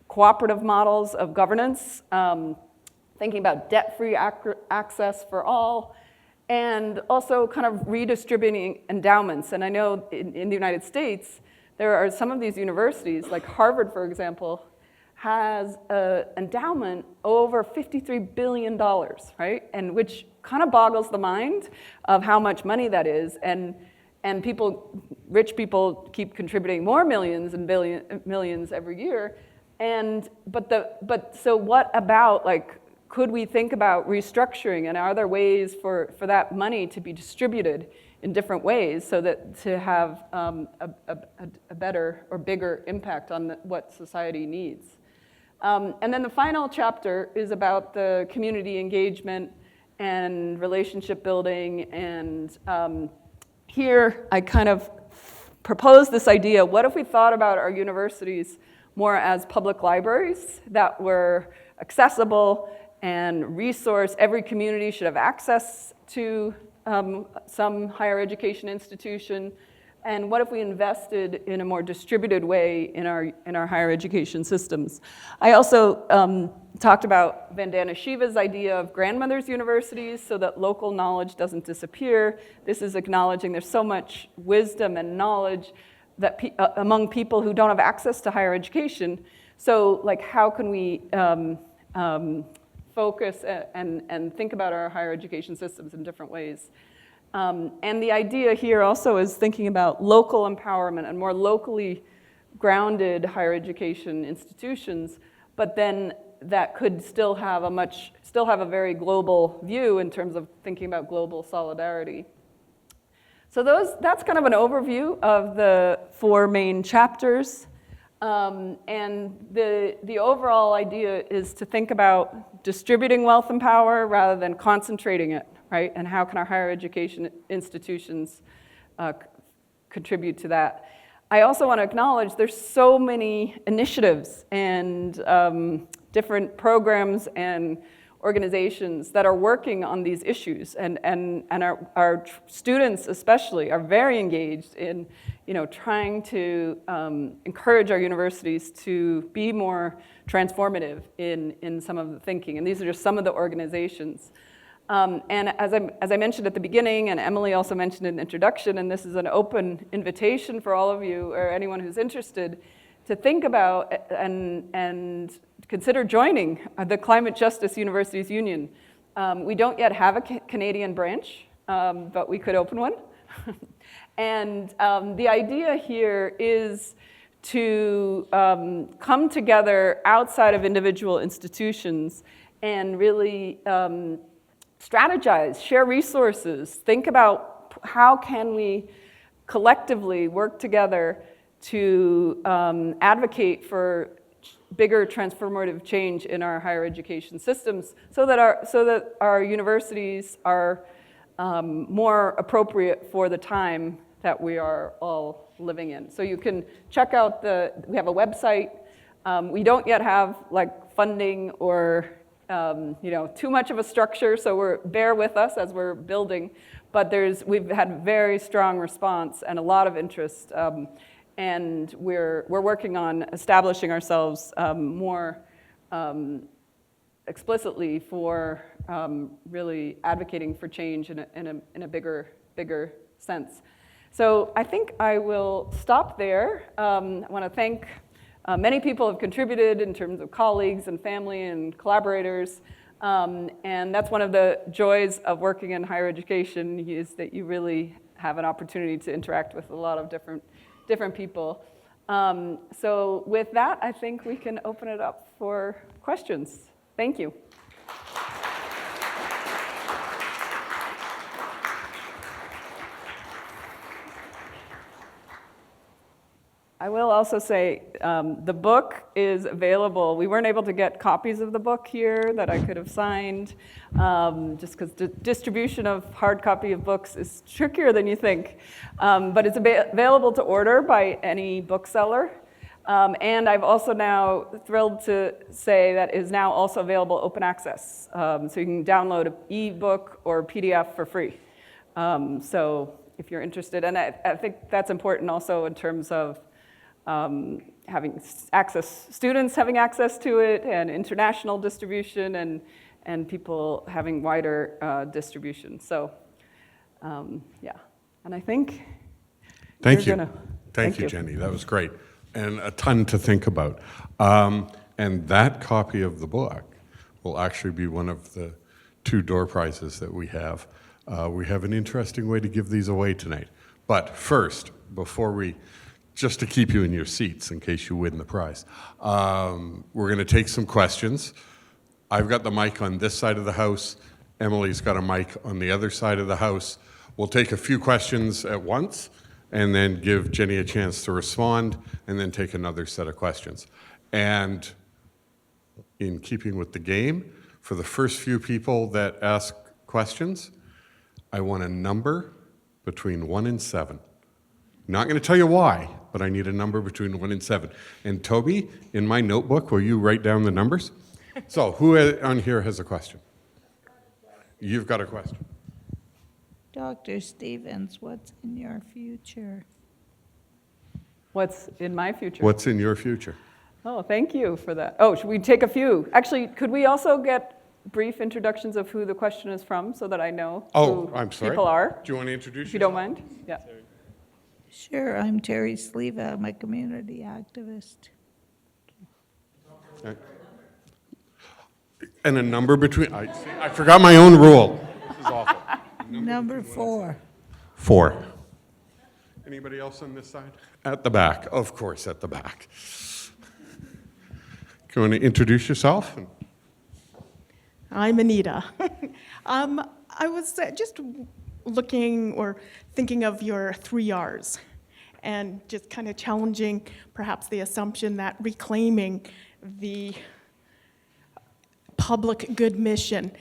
cooperative models of governance, thinking about debt-free access for all, and also kind of redistributing endowments. And I know in the United States, there are some of these universities, like Harvard, for example, has an endowment over $53 billion, right? And which kind of boggles the mind of how much money that is. And rich people keep contributing more millions and millions every year. But so what about, could we think about restructuring, and are there ways for that money to be distributed in different ways so that to have a better or bigger impact on what society needs? And then the final chapter is about the community engagement and relationship building. And here I kind of propose this idea, what if we thought about our universities more as public libraries that were accessible and resource? Every community should have access to some higher education institution. And what if we invested in a more distributed way in our higher education systems? I also talked about Vandana Shiva's idea of grandmothers' universities so that local knowledge doesn't disappear. This is acknowledging there's so much wisdom and knowledge that among people who don't have access to higher education. So how can we focus and think about our higher education systems in different ways? And the idea here also is thinking about local empowerment and more locally grounded higher education institutions, but then that could still have a very global view in terms of thinking about global solidarity. So that's kind of an overview of the 4 main chapters. And the overall idea is to think about distributing wealth and power rather than concentrating it, right? And how can our higher education institutions contribute to that? I also want to acknowledge there's so many initiatives and different programs and organizations that are working on these issues, and our students especially are very engaged in trying to encourage our universities to be more transformative in some of the thinking. And these are just some of the organizations. And as I mentioned at the beginning, and Emily also mentioned in the introduction, and this is an open invitation for all of you or anyone who's interested to think about and consider joining the Climate Justice Universities Union. We don't yet have a Canadian branch, but we could open one. And the idea here is to come together outside of individual institutions and really strategize, share resources, think about how can we collectively work together to advocate for bigger transformative change in our higher education systems so that our universities are more appropriate for the time that we are all living in. So you can check out we have a website. We don't yet have like funding or too much of a structure, so bear with us as we're building. But we've had very strong response and a lot of interest, and we're working on establishing ourselves more explicitly for really advocating for change in a bigger sense. So I think I will stop there. I want to thank many people have contributed in terms of colleagues and family and collaborators. And that's one of the joys of working in higher education is that you really have an opportunity to interact with a lot of different people. So with that, I think we can open it up for questions. Thank you. I will also say the book is available. We weren't able to get copies of the book here that I could have signed, just because the distribution of hard copy of books is trickier than you think. But it's available to order by any bookseller. And I've also now thrilled to say that it is now also available open access. So you can download an ebook or PDF for free. So if you're interested, and I think that's important also in terms of having students having access to it, and international distribution, and people having wider distribution. So, yeah, and I think. Thank you. Thank you, Jennie. That was great, and a ton to think about. And that copy of the book will actually be one of the 2 door prizes that we have. We have an interesting way to give these away tonight. But first, just to keep you in your seats in case you win the prize, we're going to take some questions. I've got the mic on this side of the house. Emily's got a mic on the other side of the house. We'll take a few questions at once and then give Jennie a chance to respond and then take another set of questions. And in keeping with the game, for the first few people that ask questions, I want a number between 1 and 7. Not going to tell you why, but I need a number between 1 and 7. And Toby, in my notebook, will you write down the numbers? So who on here has a question? You've got a question. Dr. Stephens, what's in your future? What's in my future? What's in your future? Oh, thank you for that. Oh, should we take a few? Actually, could we also get brief introductions of who the question is from so that I know who I'm sorry. people are? Do you want to introduce If you yourself? don't mind? Yeah. Sure, I'm Terry Sleva. I'm a community activist. Okay. And a number between, I forgot my own rule. This is awful. Number 4. 4. Anybody else on this side? At the back, of course, at the back. Do you want to introduce yourself? I'm Anita. I was just looking or thinking of your 3 Rs and just kind of challenging perhaps the assumption that reclaiming the public good mission.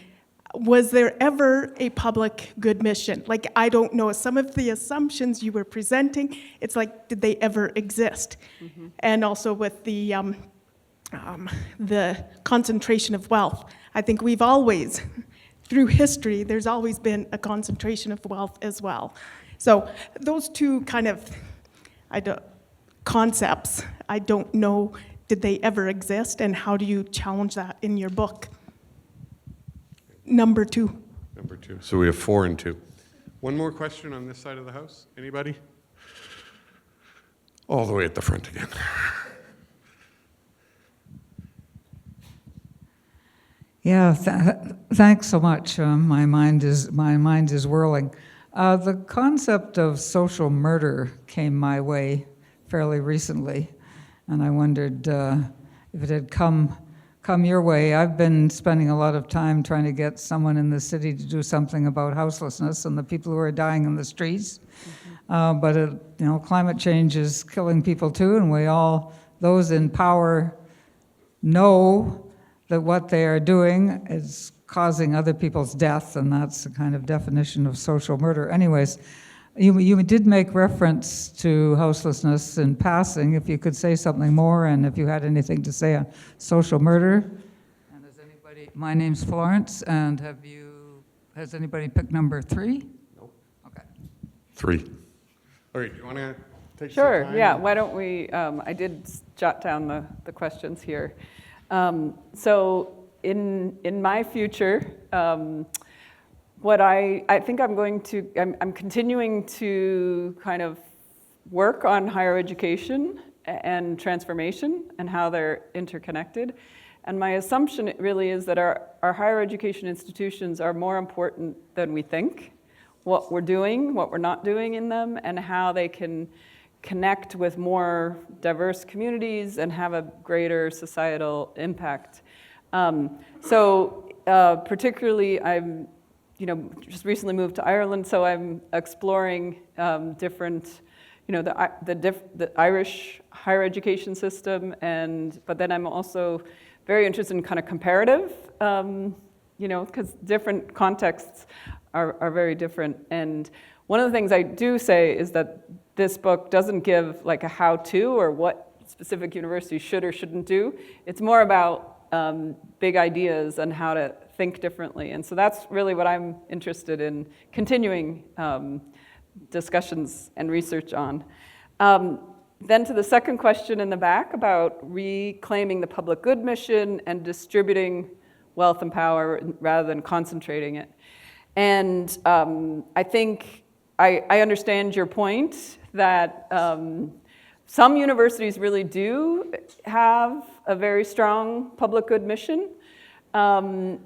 Was there ever a public good mission? Like, I don't know, some of the assumptions you were presenting, it's like, did they ever exist? Mm-hmm. And also with the concentration of wealth. I think we've always, through history, there's always been a concentration of wealth as well. So those 2 kind of concepts, I don't know, did they ever exist, and how do you challenge that in your book? Number 2. number 2. So we have 4 and 2. One more question on this side of the house. Anybody? All the way at the front again. Yeah, thanks so much. My mind is whirling. The concept of social murder came my way fairly recently, and I wondered if it had come your way. I've been spending a lot of time trying to get someone in the city to do something about houselessness and the people who are dying in the streets. But climate change is killing people too, and those in power know that what they are doing is causing other people's death, and that's the kind of definition of social murder. Anyways, you did make reference to houselessness in passing. If you could say something more, and if you had anything to say on social murder. And has anybody? My name's Florence, and has anybody picked number 3? Nope. Okay. 3. All right, you want to take some Sure, time? yeah, why don't we, I did jot down the questions here. So in my future, what I think I'm continuing to kind of work on higher education and transformation and how they're interconnected. And my assumption really is that our higher education institutions are more important than we think. What we're doing, what we're not doing in them, and how they can connect with more diverse communities and have a greater societal impact. Particularly, I'm, just recently moved to Ireland, so I'm exploring different, the Irish higher education system, but then I'm also very interested in kind of comparative, because different contexts are very different. And one of the things I do say is that this book doesn't give like a how-to or what specific universities should or shouldn't do. It's more about big ideas and how to think differently. And so that's really what I'm interested in continuing discussions and research on. Then to the second question in the back about reclaiming the public good mission and distributing wealth and power rather than concentrating it. And I think I understand your point that some universities really do have a very strong public good mission, but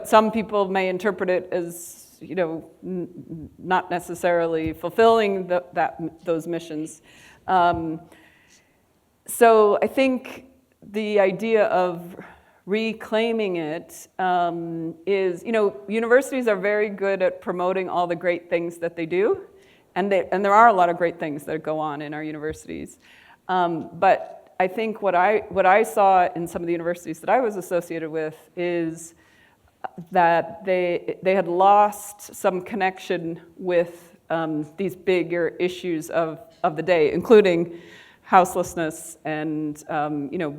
some people may interpret it as not necessarily fulfilling those missions. So I think the idea of reclaiming it is, universities are very good at promoting all the great things that they do, and there are a lot of great things that go on in our universities. But I think what I saw in some of the universities that I was associated with is that they had lost some connection with these bigger issues of the day, including houselessness and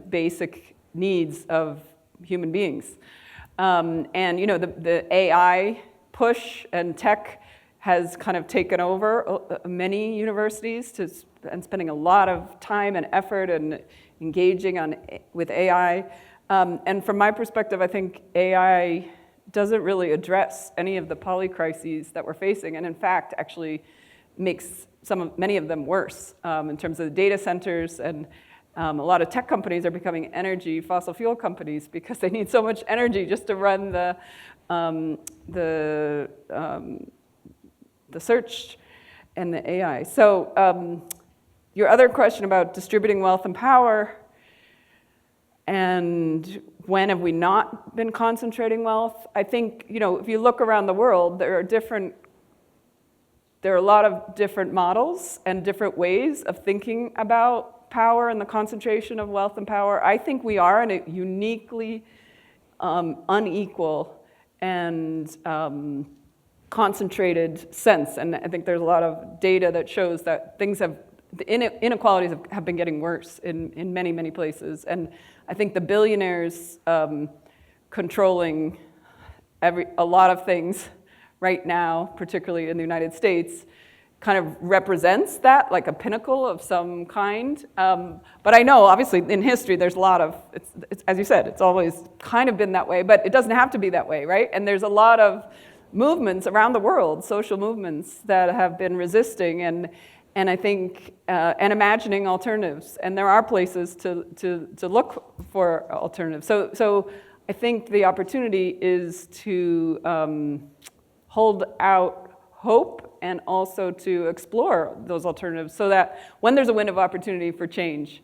basic needs of human beings. The AI push and tech has kind of taken over many universities and spending a lot of time and effort and engaging with AI. And from my perspective, I think AI doesn't really address any of the polycrises that we're facing, and in fact, actually makes many of them worse in terms of the data centers, and a lot of tech companies are becoming fossil fuel companies because they need so much energy just to run the search and the AI. So your other question about distributing wealth and power, and when have we not been concentrating wealth? I think, if you look around the world, there are a lot of different models and different ways of thinking about power and the concentration of wealth and power. I think we are in a uniquely unequal and concentrated sense. And I think there's a lot of data that shows that the inequalities have been getting worse in many, many places. And I think the billionaires controlling a lot of things right now, particularly in the United States, kind of represents that, like a pinnacle of some kind. But I know, obviously, in history, there's a lot of, it's, as you said, it's always kind of been that way, but it doesn't have to be that way, right? And there's a lot of movements around the world, social movements, that have been resisting and I think, and imagining alternatives. And there are places to look for alternatives. So I think the opportunity is to hold out hope and also to explore those alternatives so that when there's a window of opportunity for change,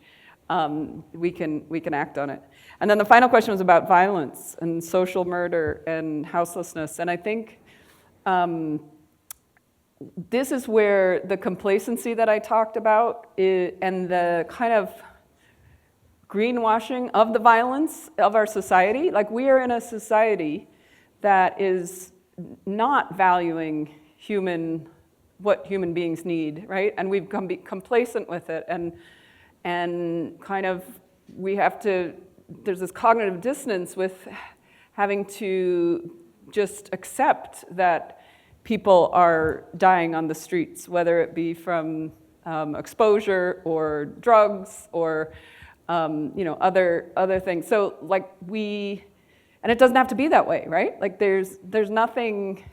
we can act on it. And then the final question was about violence and social murder and houselessness. And I think this is where the complacency that I talked about and the kind of greenwashing of the violence of our society, like we are in a society that is not valuing what human beings need, right? And we've become complacent with it, and kind of there's this cognitive dissonance with having to just accept that people are dying on the streets, whether it be from exposure or drugs or other things. So like and it doesn't have to be that way, right? Like there's nothing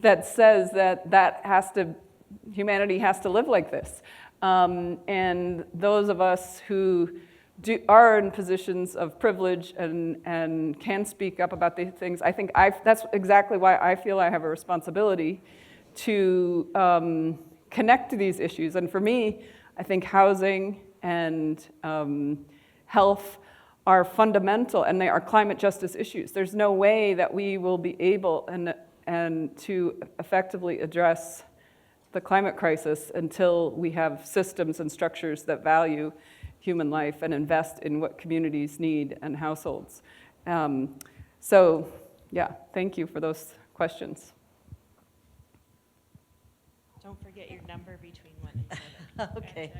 that says that humanity has to live like this. And those of us who are in positions of privilege and can speak up about these things, I think that's exactly why I feel I have a responsibility to connect to these issues. And for me, I think housing and health are fundamental, and they are climate justice issues. There's no way that we will be able and to effectively address the climate crisis until we have systems and structures that value human life and invest in what communities need and households. So yeah, thank you for those questions. Don't forget your number between 1 and 7. Okay.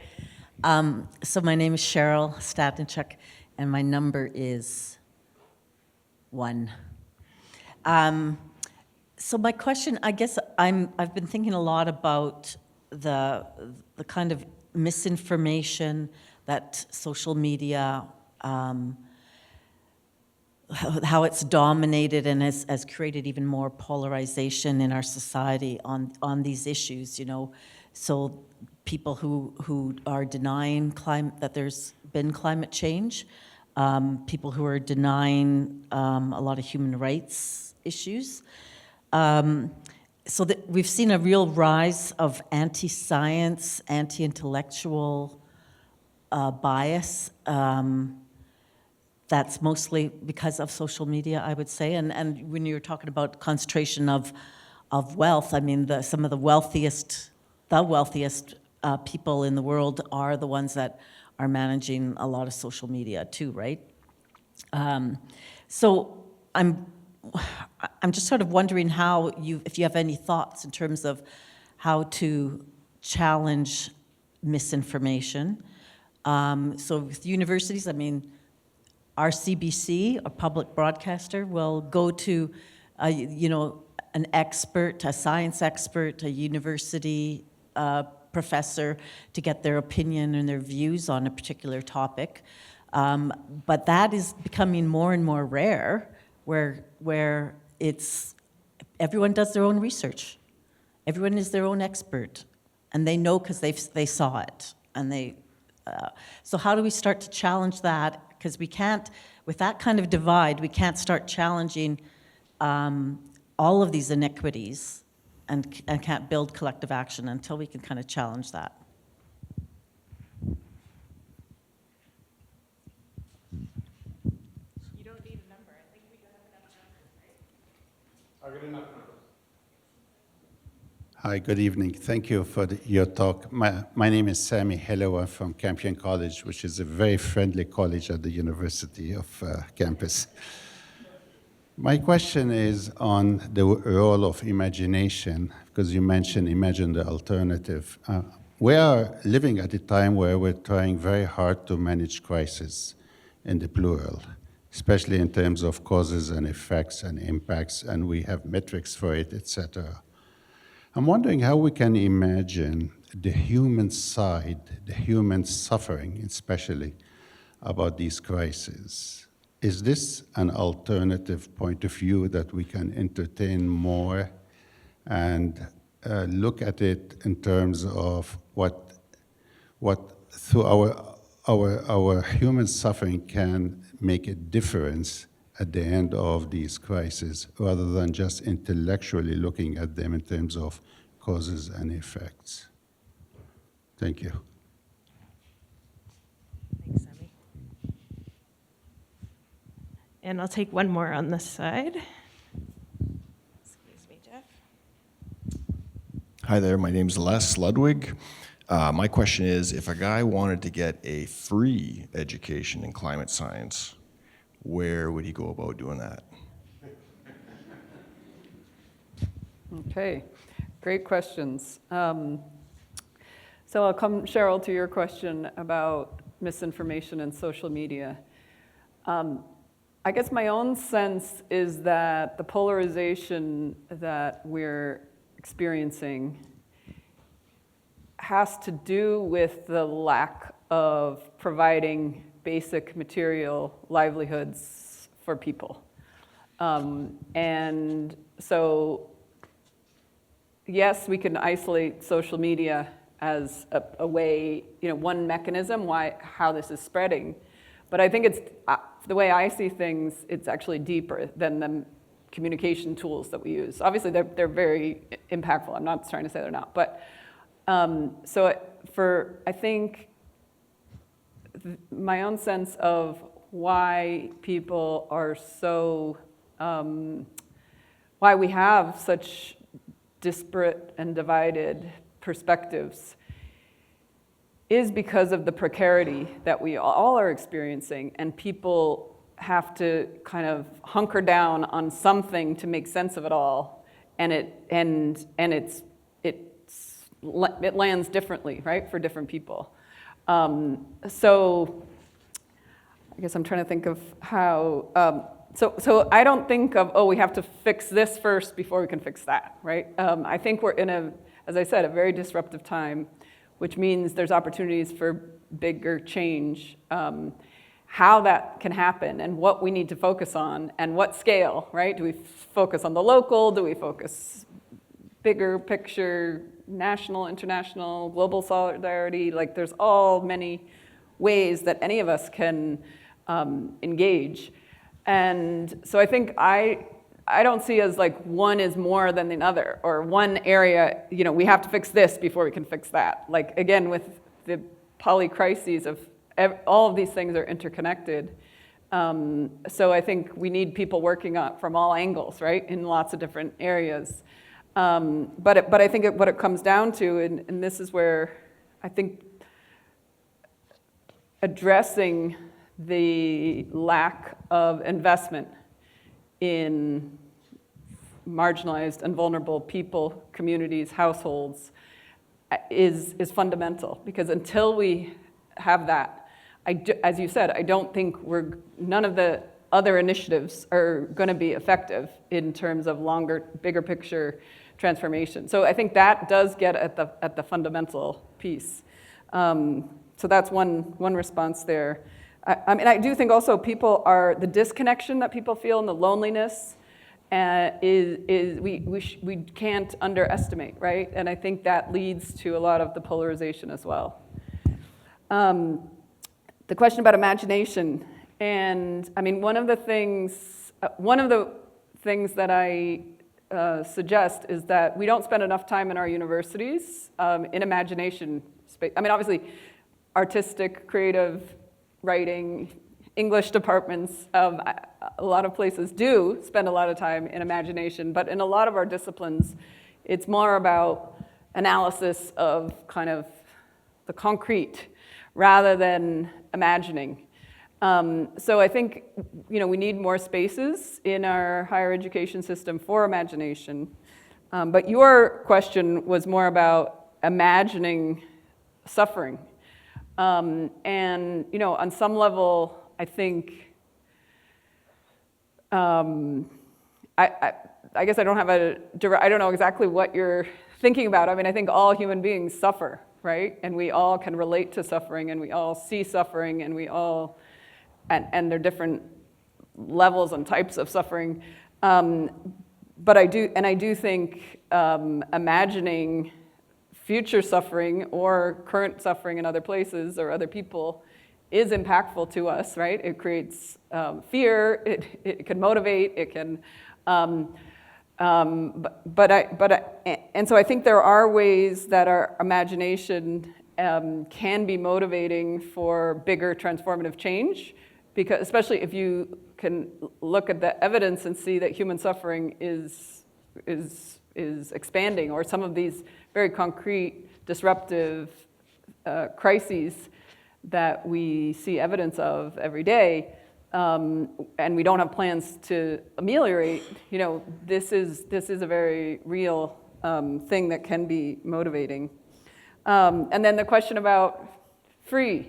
So my name is Cheryl Statnichuk, and my number is 1. So my question, I guess I've been thinking a lot about the kind of misinformation that social media, how it's dominated and has created even more polarization in our society on these issues, So people who are denying that there's been climate change, people who are denying a lot of human rights issues. So that we've seen a real rise of anti-science, anti-intellectual bias. That's mostly because of social media, I would say. And when you're talking about concentration of wealth, I mean, some of the wealthiest people in the world are the ones that are managing a lot of social media too, right? So I'm just sort of wondering if you have any thoughts in terms of how to challenge misinformation. So with universities, I mean, our CBC, a public broadcaster, will go to, an expert, a science expert, a university professor to get their opinion and their views on a particular topic. But that is becoming more and more rare, where everyone does their own research. Everyone is their own expert, and they know because they saw it. And so how do we start to challenge that? Because we can't, with that kind of divide, we can't start challenging all of these inequities and can't build collective action until we can kind of challenge that. You don't need a number. I think we do have enough numbers, right? I got enough numbers. Hi, good evening. Thank you for your talk. My name is Sami Hellowa from Campion College, which is a very friendly college at the University of campus. My question is on the role of imagination, because you mentioned imagine the alternative. We are living at a time where we're trying very hard to manage crisis in the plural, especially in terms of causes and effects and impacts, and we have metrics for it, etc. I'm wondering how we can imagine the human side, the human suffering especially, about these crises. Is this an alternative point of view that we can entertain more and look at it in terms of what through our human suffering can make a difference at the end of these crises, rather than just intellectually looking at them in terms of causes and effects? Thank you. Thanks, Sammy. And I'll take one more on this side. Excuse me, Jeff. Hi there, my name's Les Ludwig. My question is, if a guy wanted to get a free education in climate science, where would he go about doing that? Okay, great questions. So I'll come, Cheryl, to your question about misinformation and social media. I guess my own sense is that the polarization that we're experiencing has to do with the lack of providing basic material livelihoods for people. And so, yes, we can isolate social media as a way, one mechanism how this is spreading. But I think it's, the way I see things, it's actually deeper than the communication tools that we use. Obviously, they're very impactful. I'm not trying to say they're not. But I think my own sense of why people are so, why we have such disparate and divided perspectives is because of the precarity that we all are experiencing, and people have to kind of hunker down on something to make sense of it all, and it lands differently, right, for different people. So I guess I'm trying to think of how. So I don't think of, we have to fix this first before we can fix that, right? I think we're in as I said, a very disruptive time, which means there's opportunities for bigger change. How that can happen and what we need to focus on and what scale, right? Do we focus on the local? Do we focus bigger picture, national, international, global solidarity? Like there's all many ways that any of us can engage. And so I think I don't see as like one is more than the other, or one area, we have to fix this before we can fix that. Like again, with the polycrises of all of these things are interconnected. So I think we need people working on from all angles, right, in lots of different areas. But I think what it comes down to, and this is where I think addressing the lack of investment in marginalized and vulnerable people, communities, households is fundamental. Because until we have that, as you said, I don't think none of the other initiatives are going to be effective in terms of longer, bigger picture transformation. So I think that does get at the fundamental piece. So that's one response there. I mean, I do think also the disconnection that people feel and the loneliness we can't underestimate, right? And I think that leads to a lot of the polarization as well. The question about imagination, and I mean, one of the things that I suggest is that we don't spend enough time in our universities in imagination space. I mean, obviously, artistic, creative, writing, English departments, a lot of places do spend a lot of time in imagination, but in a lot of our disciplines, it's more about analysis of kind of the concrete rather than imagining. So I think we need more spaces in our higher education system for imagination. But your question was more about imagining suffering. And on some level, I think I guess I don't have I don't know exactly what you're thinking about, I mean, I think all human beings suffer, right? And we all can relate to suffering, and we all see suffering, and we all, and there are different levels and types of suffering. But I do think imagining future suffering or current suffering in other places or other people is impactful to us, right? It creates fear. It can motivate. It can. And so I think there are ways that our imagination can be motivating for bigger transformative change, because especially if you can look at the evidence and see that human suffering is expanding, or some of these very concrete disruptive crises that we see evidence of every day, and we don't have plans to ameliorate. This is a very real thing that can be motivating. And then the question about free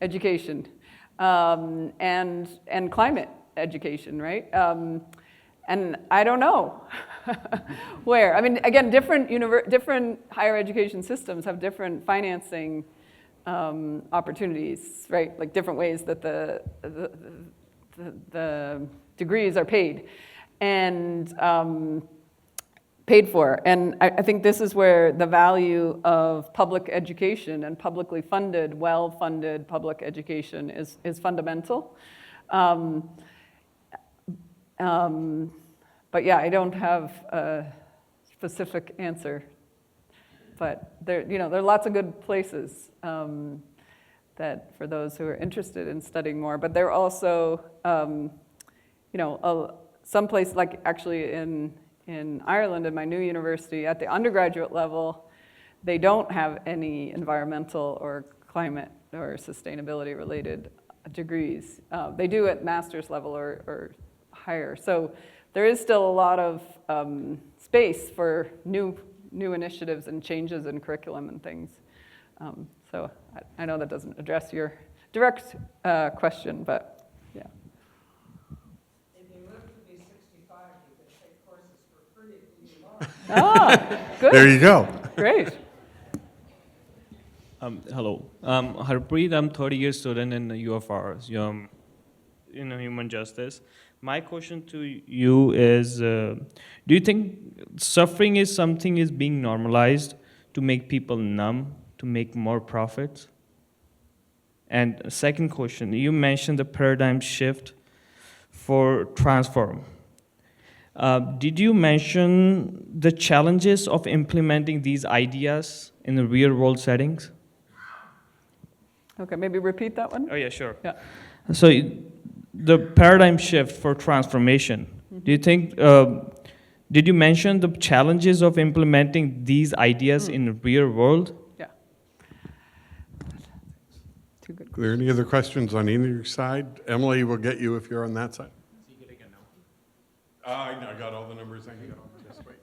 education and climate education, right? And I don't know where. I mean, again, different higher education systems have different financing opportunities, right? Like different ways that the degrees are paid and paid for. And I think this is where the value of public education and publicly funded, well-funded public education is fundamental. But yeah, I don't have a specific answer. But there are lots of good places that for those who are interested in studying more. But there are also, some place like actually in Ireland, in my new university, at the undergraduate level, they don't have any environmental or climate or sustainability related degrees. They do at master's level or higher. So there is still a lot of space for new initiatives and changes in curriculum and things. So I know that doesn't address your direct question, but yeah. If you live to be 65, you can take courses for free if you want. Ah, good. There you go. Great. Hello, Harpreet. I'm 30-year student in the UFR, in human justice. My question to you is, do you think suffering is something is being normalized to make people numb, to make more profits? And second question, you mentioned the paradigm shift for transform. Did you mention the challenges of implementing these ideas in the real world settings? Okay, maybe repeat that one. Oh yeah, sure. Yeah. So the paradigm shift for transformation, do you think, did you mention the challenges of implementing these ideas in the real world? Yeah. Too good. Are there any other questions on either side? Emily will get you if you're on that side. I got all the numbers I need. Just wait.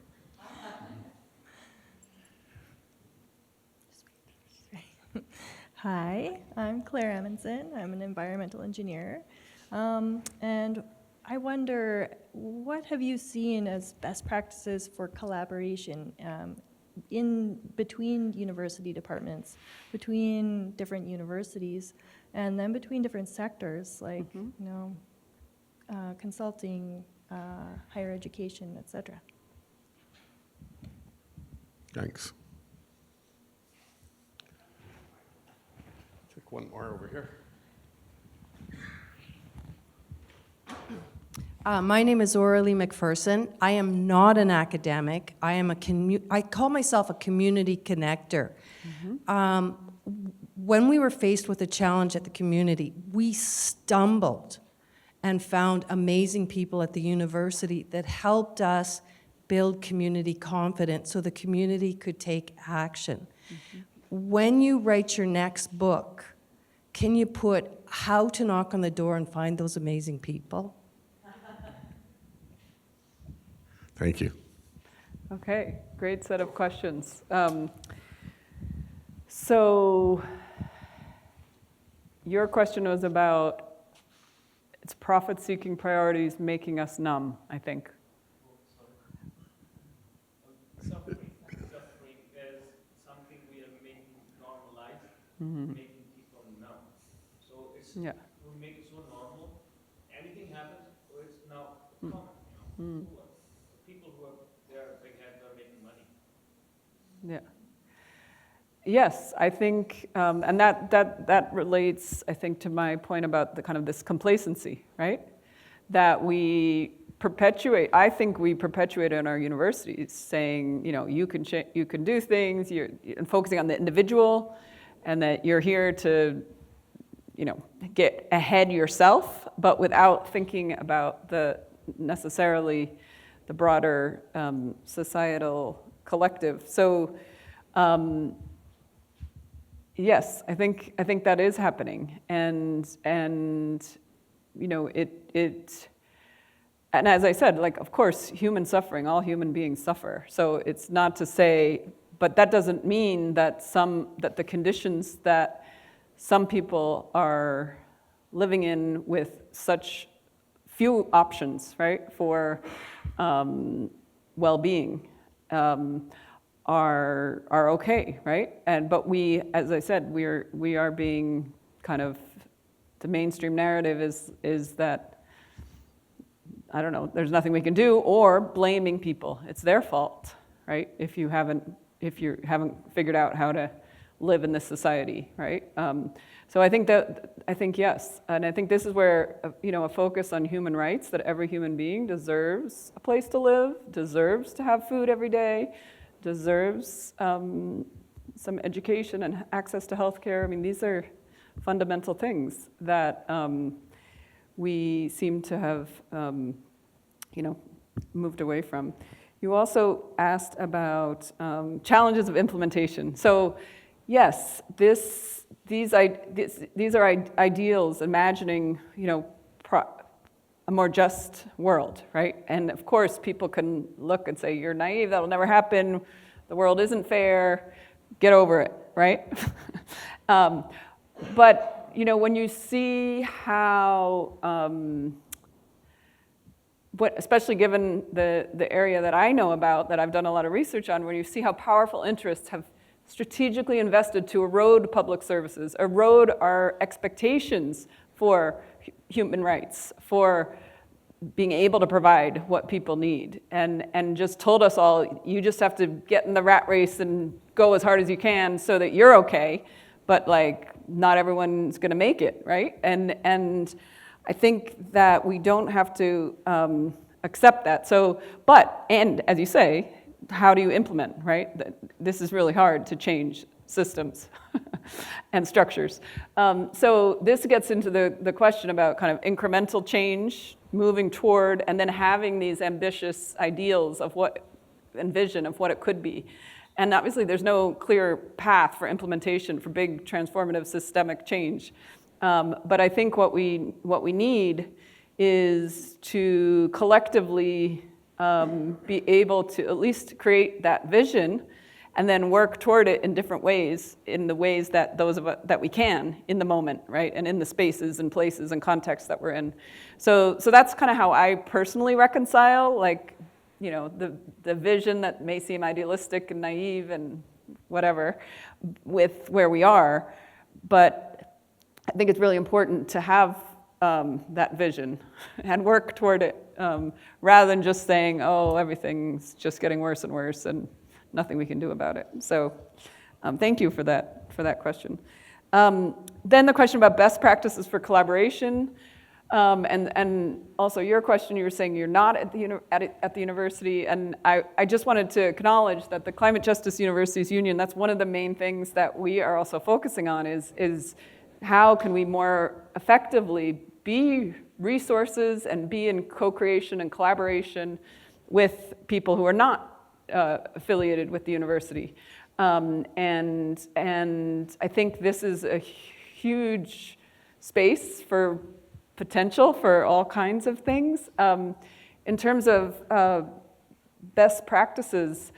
Hi, I'm Claire Amundsen. I'm an environmental engineer. And I wonder, what have you seen as best practices for collaboration between university departments, between different universities, and then between different sectors like consulting, higher education, et cetera? Thanks. Take one more over here. My name is Aurelie McPherson. I am not an academic. I call myself a community connector. When we were faced with a challenge at the community, we stumbled and found amazing people at the university that helped us build community confidence so the community could take action. When you write your next book, can you put how to knock on the door and find those amazing people? Thank you. Okay, great set of questions. So your question was about it's profit-seeking priorities making us numb, I think. making people numb. So it's, Yeah. we make it so normal, anything happens, or it's now common, you know. People who are there, big heads are making money. Yeah. Yes, I think, and that relates, I think, to my point about the kind of this complacency, right? That we perpetuate. I think we perpetuate in our universities, saying, you know, you can do things. And focusing on the individual, and that you're here to, you know, get ahead yourself, but without thinking about necessarily the broader societal collective. So. Yes, I think that is happening, and you know and as I said, like, of course, human suffering, all human beings suffer. So it's not to say, but that doesn't mean that the conditions that some people are living in with such few options, right, for well-being. Are okay, right? But we, as I said, we are being kind of, the mainstream narrative is that, I don't know, there's nothing we can do, or blaming people. It's their fault, right? If you haven't figured out how to live in this society, right? So I think yes, and I think this is where you know, a focus on human rights, that every human being deserves a place to live, deserves to have food every day, deserves some education and access to healthcare. I mean, these are fundamental things that we seem to have, you know, moved away from. You also asked about challenges of implementation. So, yes, these are ideals, imagining, you know, a more just world, right? And of course, people can look and say, you're naive, that'll never happen, the world isn't fair, get over it, right? But, you know, when you see how, especially given the area that I know about, that I've done a lot of research on, when you see how powerful interests have strategically invested to erode public services, erode our expectations for human rights, for being able to provide what people need, and just told us all, you just have to get in the rat race and go as hard as you can so that you're okay, but like, not everyone's gonna make it, right? And I think that we don't have to accept that. So, and as you say, how do you implement, right? This is really hard to change systems and structures. So this gets into the question about kind of incremental change, moving toward, and then having these ambitious ideals of and vision of what it could be. And obviously there's no clear path for implementation for big transformative systemic change. But I think what we need is to collectively be able to at least create that vision, and then work toward it in different ways, in the ways that that we can in the moment, right? And in the spaces and places and contexts that we're in. So that's kind of how I personally reconcile, like, you know, the vision that may seem idealistic and naive and whatever with where we are. But I think it's really important to have that vision and work toward it, rather than just saying, oh, everything's just getting worse and worse and nothing we can do about it. So thank you for that question. Then the question about best practices for collaboration, and also your question, you were saying you're not at the university, and I just wanted to acknowledge that the Climate Justice Universities Union, that's one of the main things that we are also focusing on, is how can we more effectively be resources and be in co-creation and collaboration with people who are not affiliated with the university. And I think this is a huge space for potential for all kinds of things. In terms of best practices,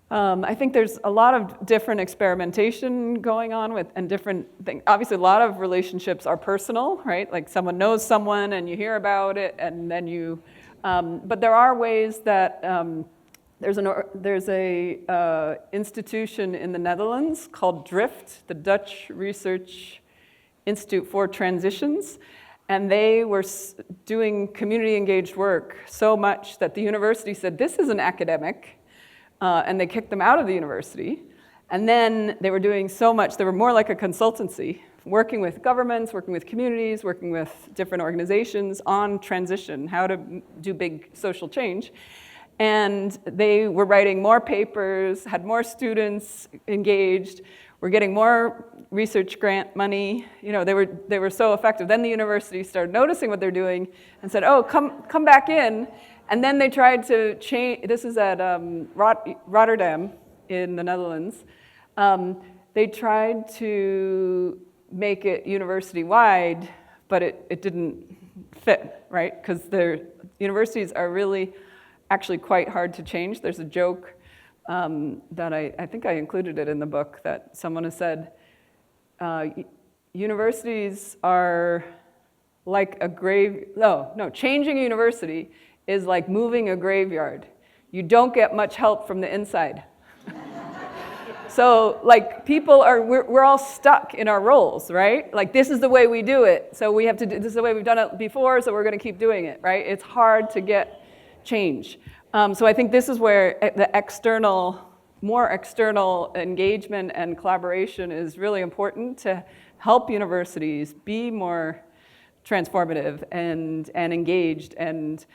I think there's a lot of different experimentation going on with, and different things. Obviously, a lot of relationships are personal, right? Like someone knows someone and you hear about it, and then you, but there are ways that there's a institution in the Netherlands called DRIFT, the Dutch Research Institute for Transitions, and they were doing community engaged work so much that the university said, this is an academic, and they kicked them out of the university. And then they were doing so much, they were more like a consultancy, working with governments, working with communities, working with different organizations on transition, how to do big social change. And they were writing more papers, had more students engaged, were getting more research grant money. You know, they were so effective. Then the university started noticing what they're doing and said, oh, come back in. And then they tried to change, this is at Rotterdam in the Netherlands. They tried to make it university-wide, but it didn't fit, right? Because the universities are really actually quite hard to change. There's a joke that I think I included it in the book, that someone has said, universities are like a changing a university is like moving a graveyard. You don't get much help from the inside. So like we're all stuck in our roles, right? Like this is the way we do it. So we have to this is the way we've done it before, so we're gonna keep doing it, right? It's hard to get change. So I think this is where the more external engagement and collaboration is really important to help universities be more transformative and engaged and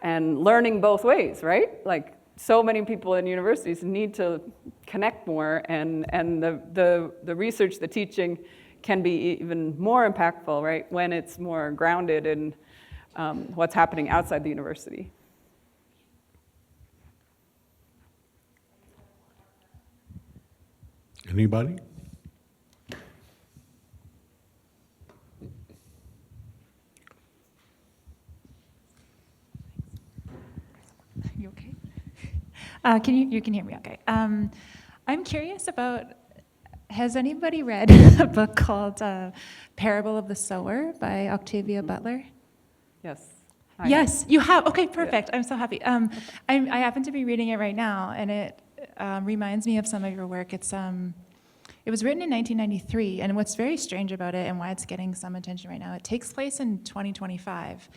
learning both ways, right? Like so many people in universities need to connect more, and the research, the teaching can be even more impactful, right, when it's more grounded in what's happening outside the university. Anybody? You okay? You can hear me okay. I'm curious about, has anybody read a book called Parable of the Sower by Octavia Butler? Yes. Yes, you have. Okay, perfect. Yeah. I'm so happy. I happen to be reading it right now, and it reminds me of some of your work. It was written in 1993, and what's very strange about it and why it's getting some attention right now, it takes place in 2025.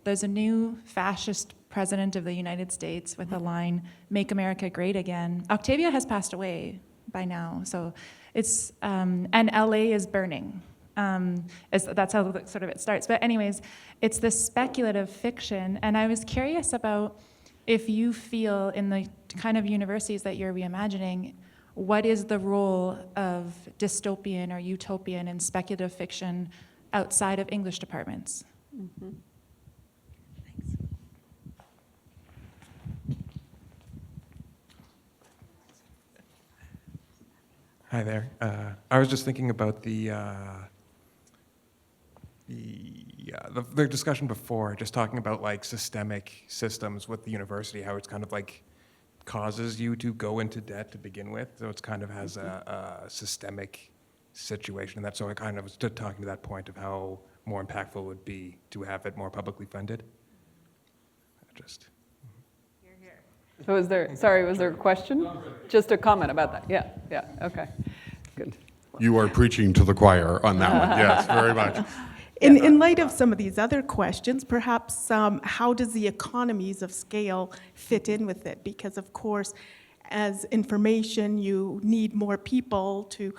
There's a new fascist president of the United States with a line, "Make America Great Again." Octavia has passed away by now, so it's, and LA is burning. That's how sort of it starts. But anyways, it's this speculative fiction, and I was curious about if you feel in the kind of universities that you're reimagining, what is the role of dystopian or utopian and speculative fiction outside of English departments? Mm-hmm. Thanks. Hi there. I was just thinking about the discussion before, just talking about like systemic systems with the university, how it's kind of like causes you to go into debt to begin with. So it's kind of has a systemic situation. And that's so I kind of was talking to that point of how more impactful it would be to have it more publicly funded. Just. So was there a question? Just a comment about that. Yeah, okay, good. You are preaching to the choir on that one, yes, very much. In light of some of these other questions, perhaps how does the economies of scale fit in with it? Because of course, as information, you need more people to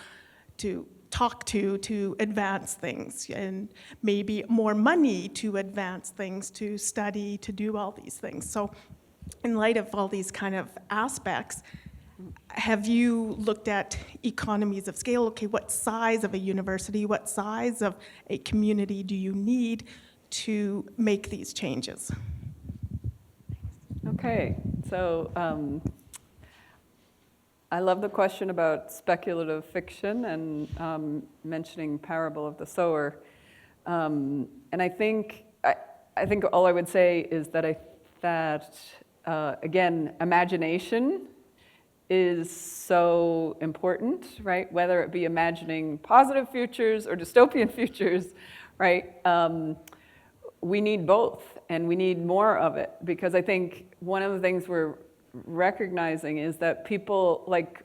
talk to advance things, and maybe more money to advance things, to study, to do all these things. So in light of all these kind of aspects, have you looked at economies of scale? Okay, what size of a university, what size of a community do you need to make these changes? Okay, so I love the question about speculative fiction and mentioning Parable of the Sower. And I think all I would say is that again, imagination is so important, right? Whether it be imagining positive futures or dystopian futures, right? We need both, and we need more of it, because I think one of the things we're recognizing is that people like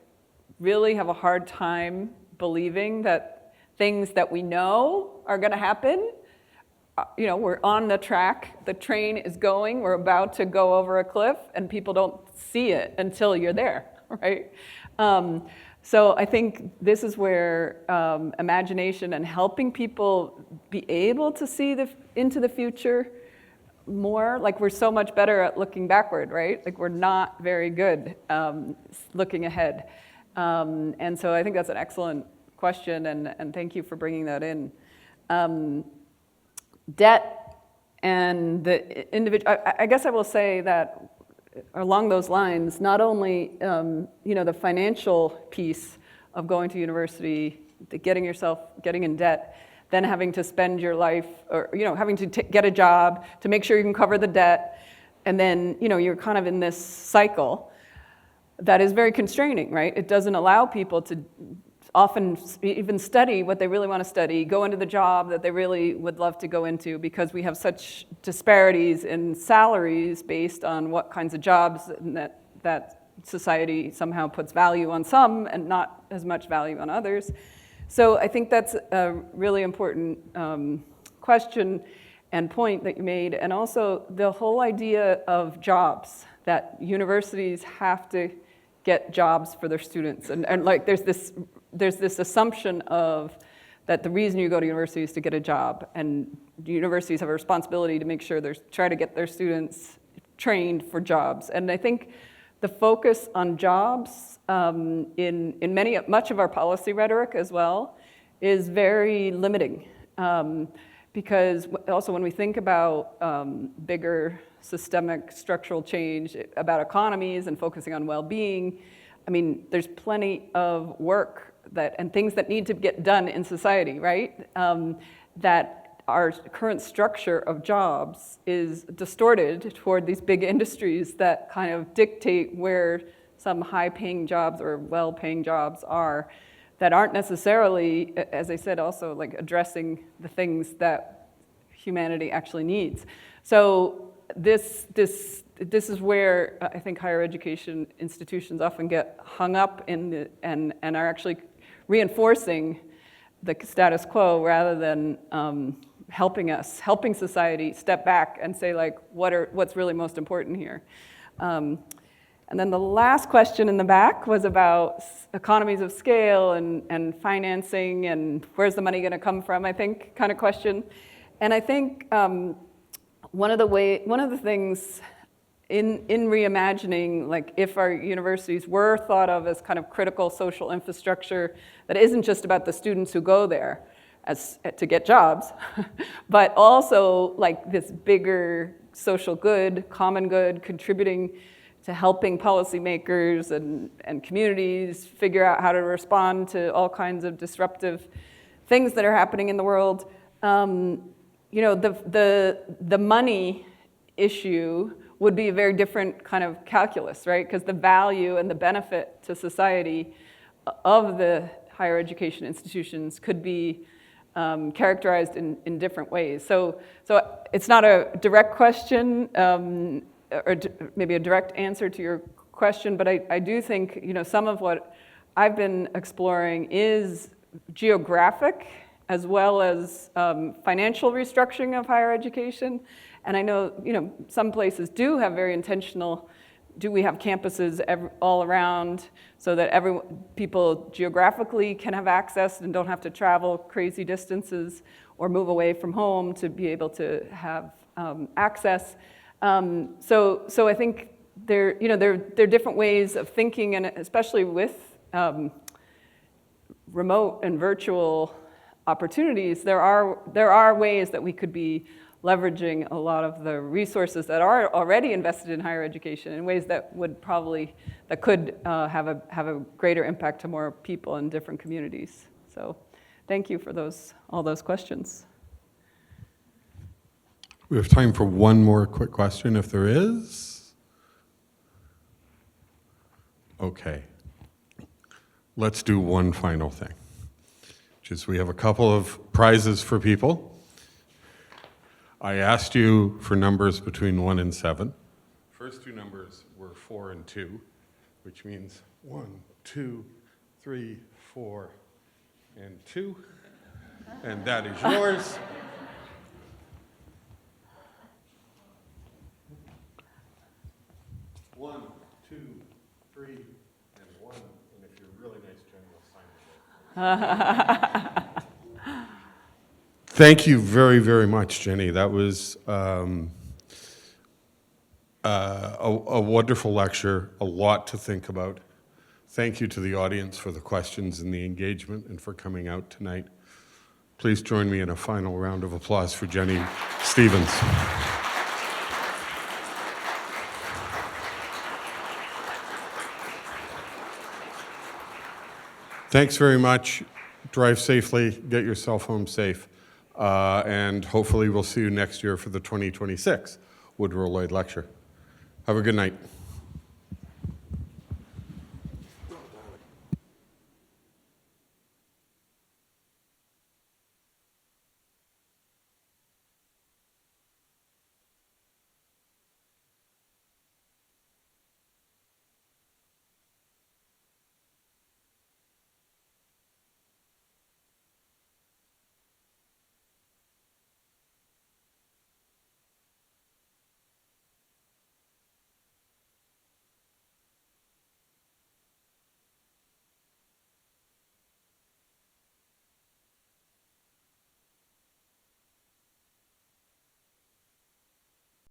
really have a hard time believing that things that we know are going to happen. You know, we're on the track, the train is going, we're about to go over a cliff, and people don't see it until you're there, right? So I think this is where imagination and helping people be able to see into the future more, like we're so much better at looking backward, right? Like we're not very good looking ahead. And so I think that's an excellent question, and thank you for bringing that in. Debt and the individual, I guess I will say that along those lines, not only the financial piece of going to university, getting in debt, then having to spend your life, or having to get a job to make sure you can cover the debt, and then you're kind of in this cycle that is very constraining, right? It doesn't allow people to often even study what they really want to study, go into the job that they really would love to go into, because we have such disparities in salaries based on what kinds of jobs that society somehow puts value on some and not as much value on others. So I think that's a really important question and point that you made. And also the whole idea of jobs, that universities have to get jobs for their students. And like there's this assumption of that the reason you go to university is to get a job, and universities have a responsibility to make sure try to get their students trained for jobs. And I think the focus on jobs in much of our policy rhetoric as well is very limiting, because also when we think about bigger systemic structural change about economies and focusing on well-being, I mean, there's plenty of work and things that need to get done in society, right? That our current structure of jobs is distorted toward these big industries that kind of dictate where some high-paying jobs or well-paying jobs are, that aren't necessarily, as I said, also like addressing the things that humanity actually needs. So this is where I think higher education institutions often get hung up in and are actually reinforcing the status quo rather than helping society step back and say like, what's really most important here. And then the last question in the back was about economies of scale and financing and where's the money going to come from, I think, kind of question. And I think one of the things in reimagining, like if our universities were thought of as kind of critical social infrastructure that isn't just about the students who go there to get jobs, but also like this bigger social good, common good, contributing to helping policymakers and communities figure out how to respond to all kinds of disruptive things that are happening in the world. The money issue would be a very different kind of calculus, right? Because the value and the benefit to society of the higher education institutions could be characterized in different ways. So it's not a direct question, or maybe a direct answer to your question, but I do think some of what I've been exploring is geographic as well as financial restructuring of higher education. And I know some places do have very intentional, we have campuses all around so that people geographically can have access and don't have to travel crazy distances or move away from home to be able to have access. So I think there are different ways of thinking, and especially with remote and virtual opportunities, there are ways that we could be leveraging a lot of the resources that are already invested in higher education in ways that could have a greater impact to more people in different communities. So thank you for all those questions. We have time for one more quick question if there is. Okay. Let's do one final thing, which is we have a couple of prizes for people. I asked you for numbers between 1 and 7. first two numbers were 4 and 2, which means 1, 2, 3, 4, and 2. And that is yours. One, 2, 3, and 1. And if you're really nice, Jen, you'll sign it. Thank you very, very much, Jenny. That was a wonderful lecture, a lot to think about. Thank you to the audience for the questions and the engagement and for coming out tonight. Please join me in a final round of applause for Jennie Stephens. Thanks very much. Drive safely, get yourself home safe, and hopefully we'll see you next year for the 2026 Woodrow Lloyd Lecture. Have a good night.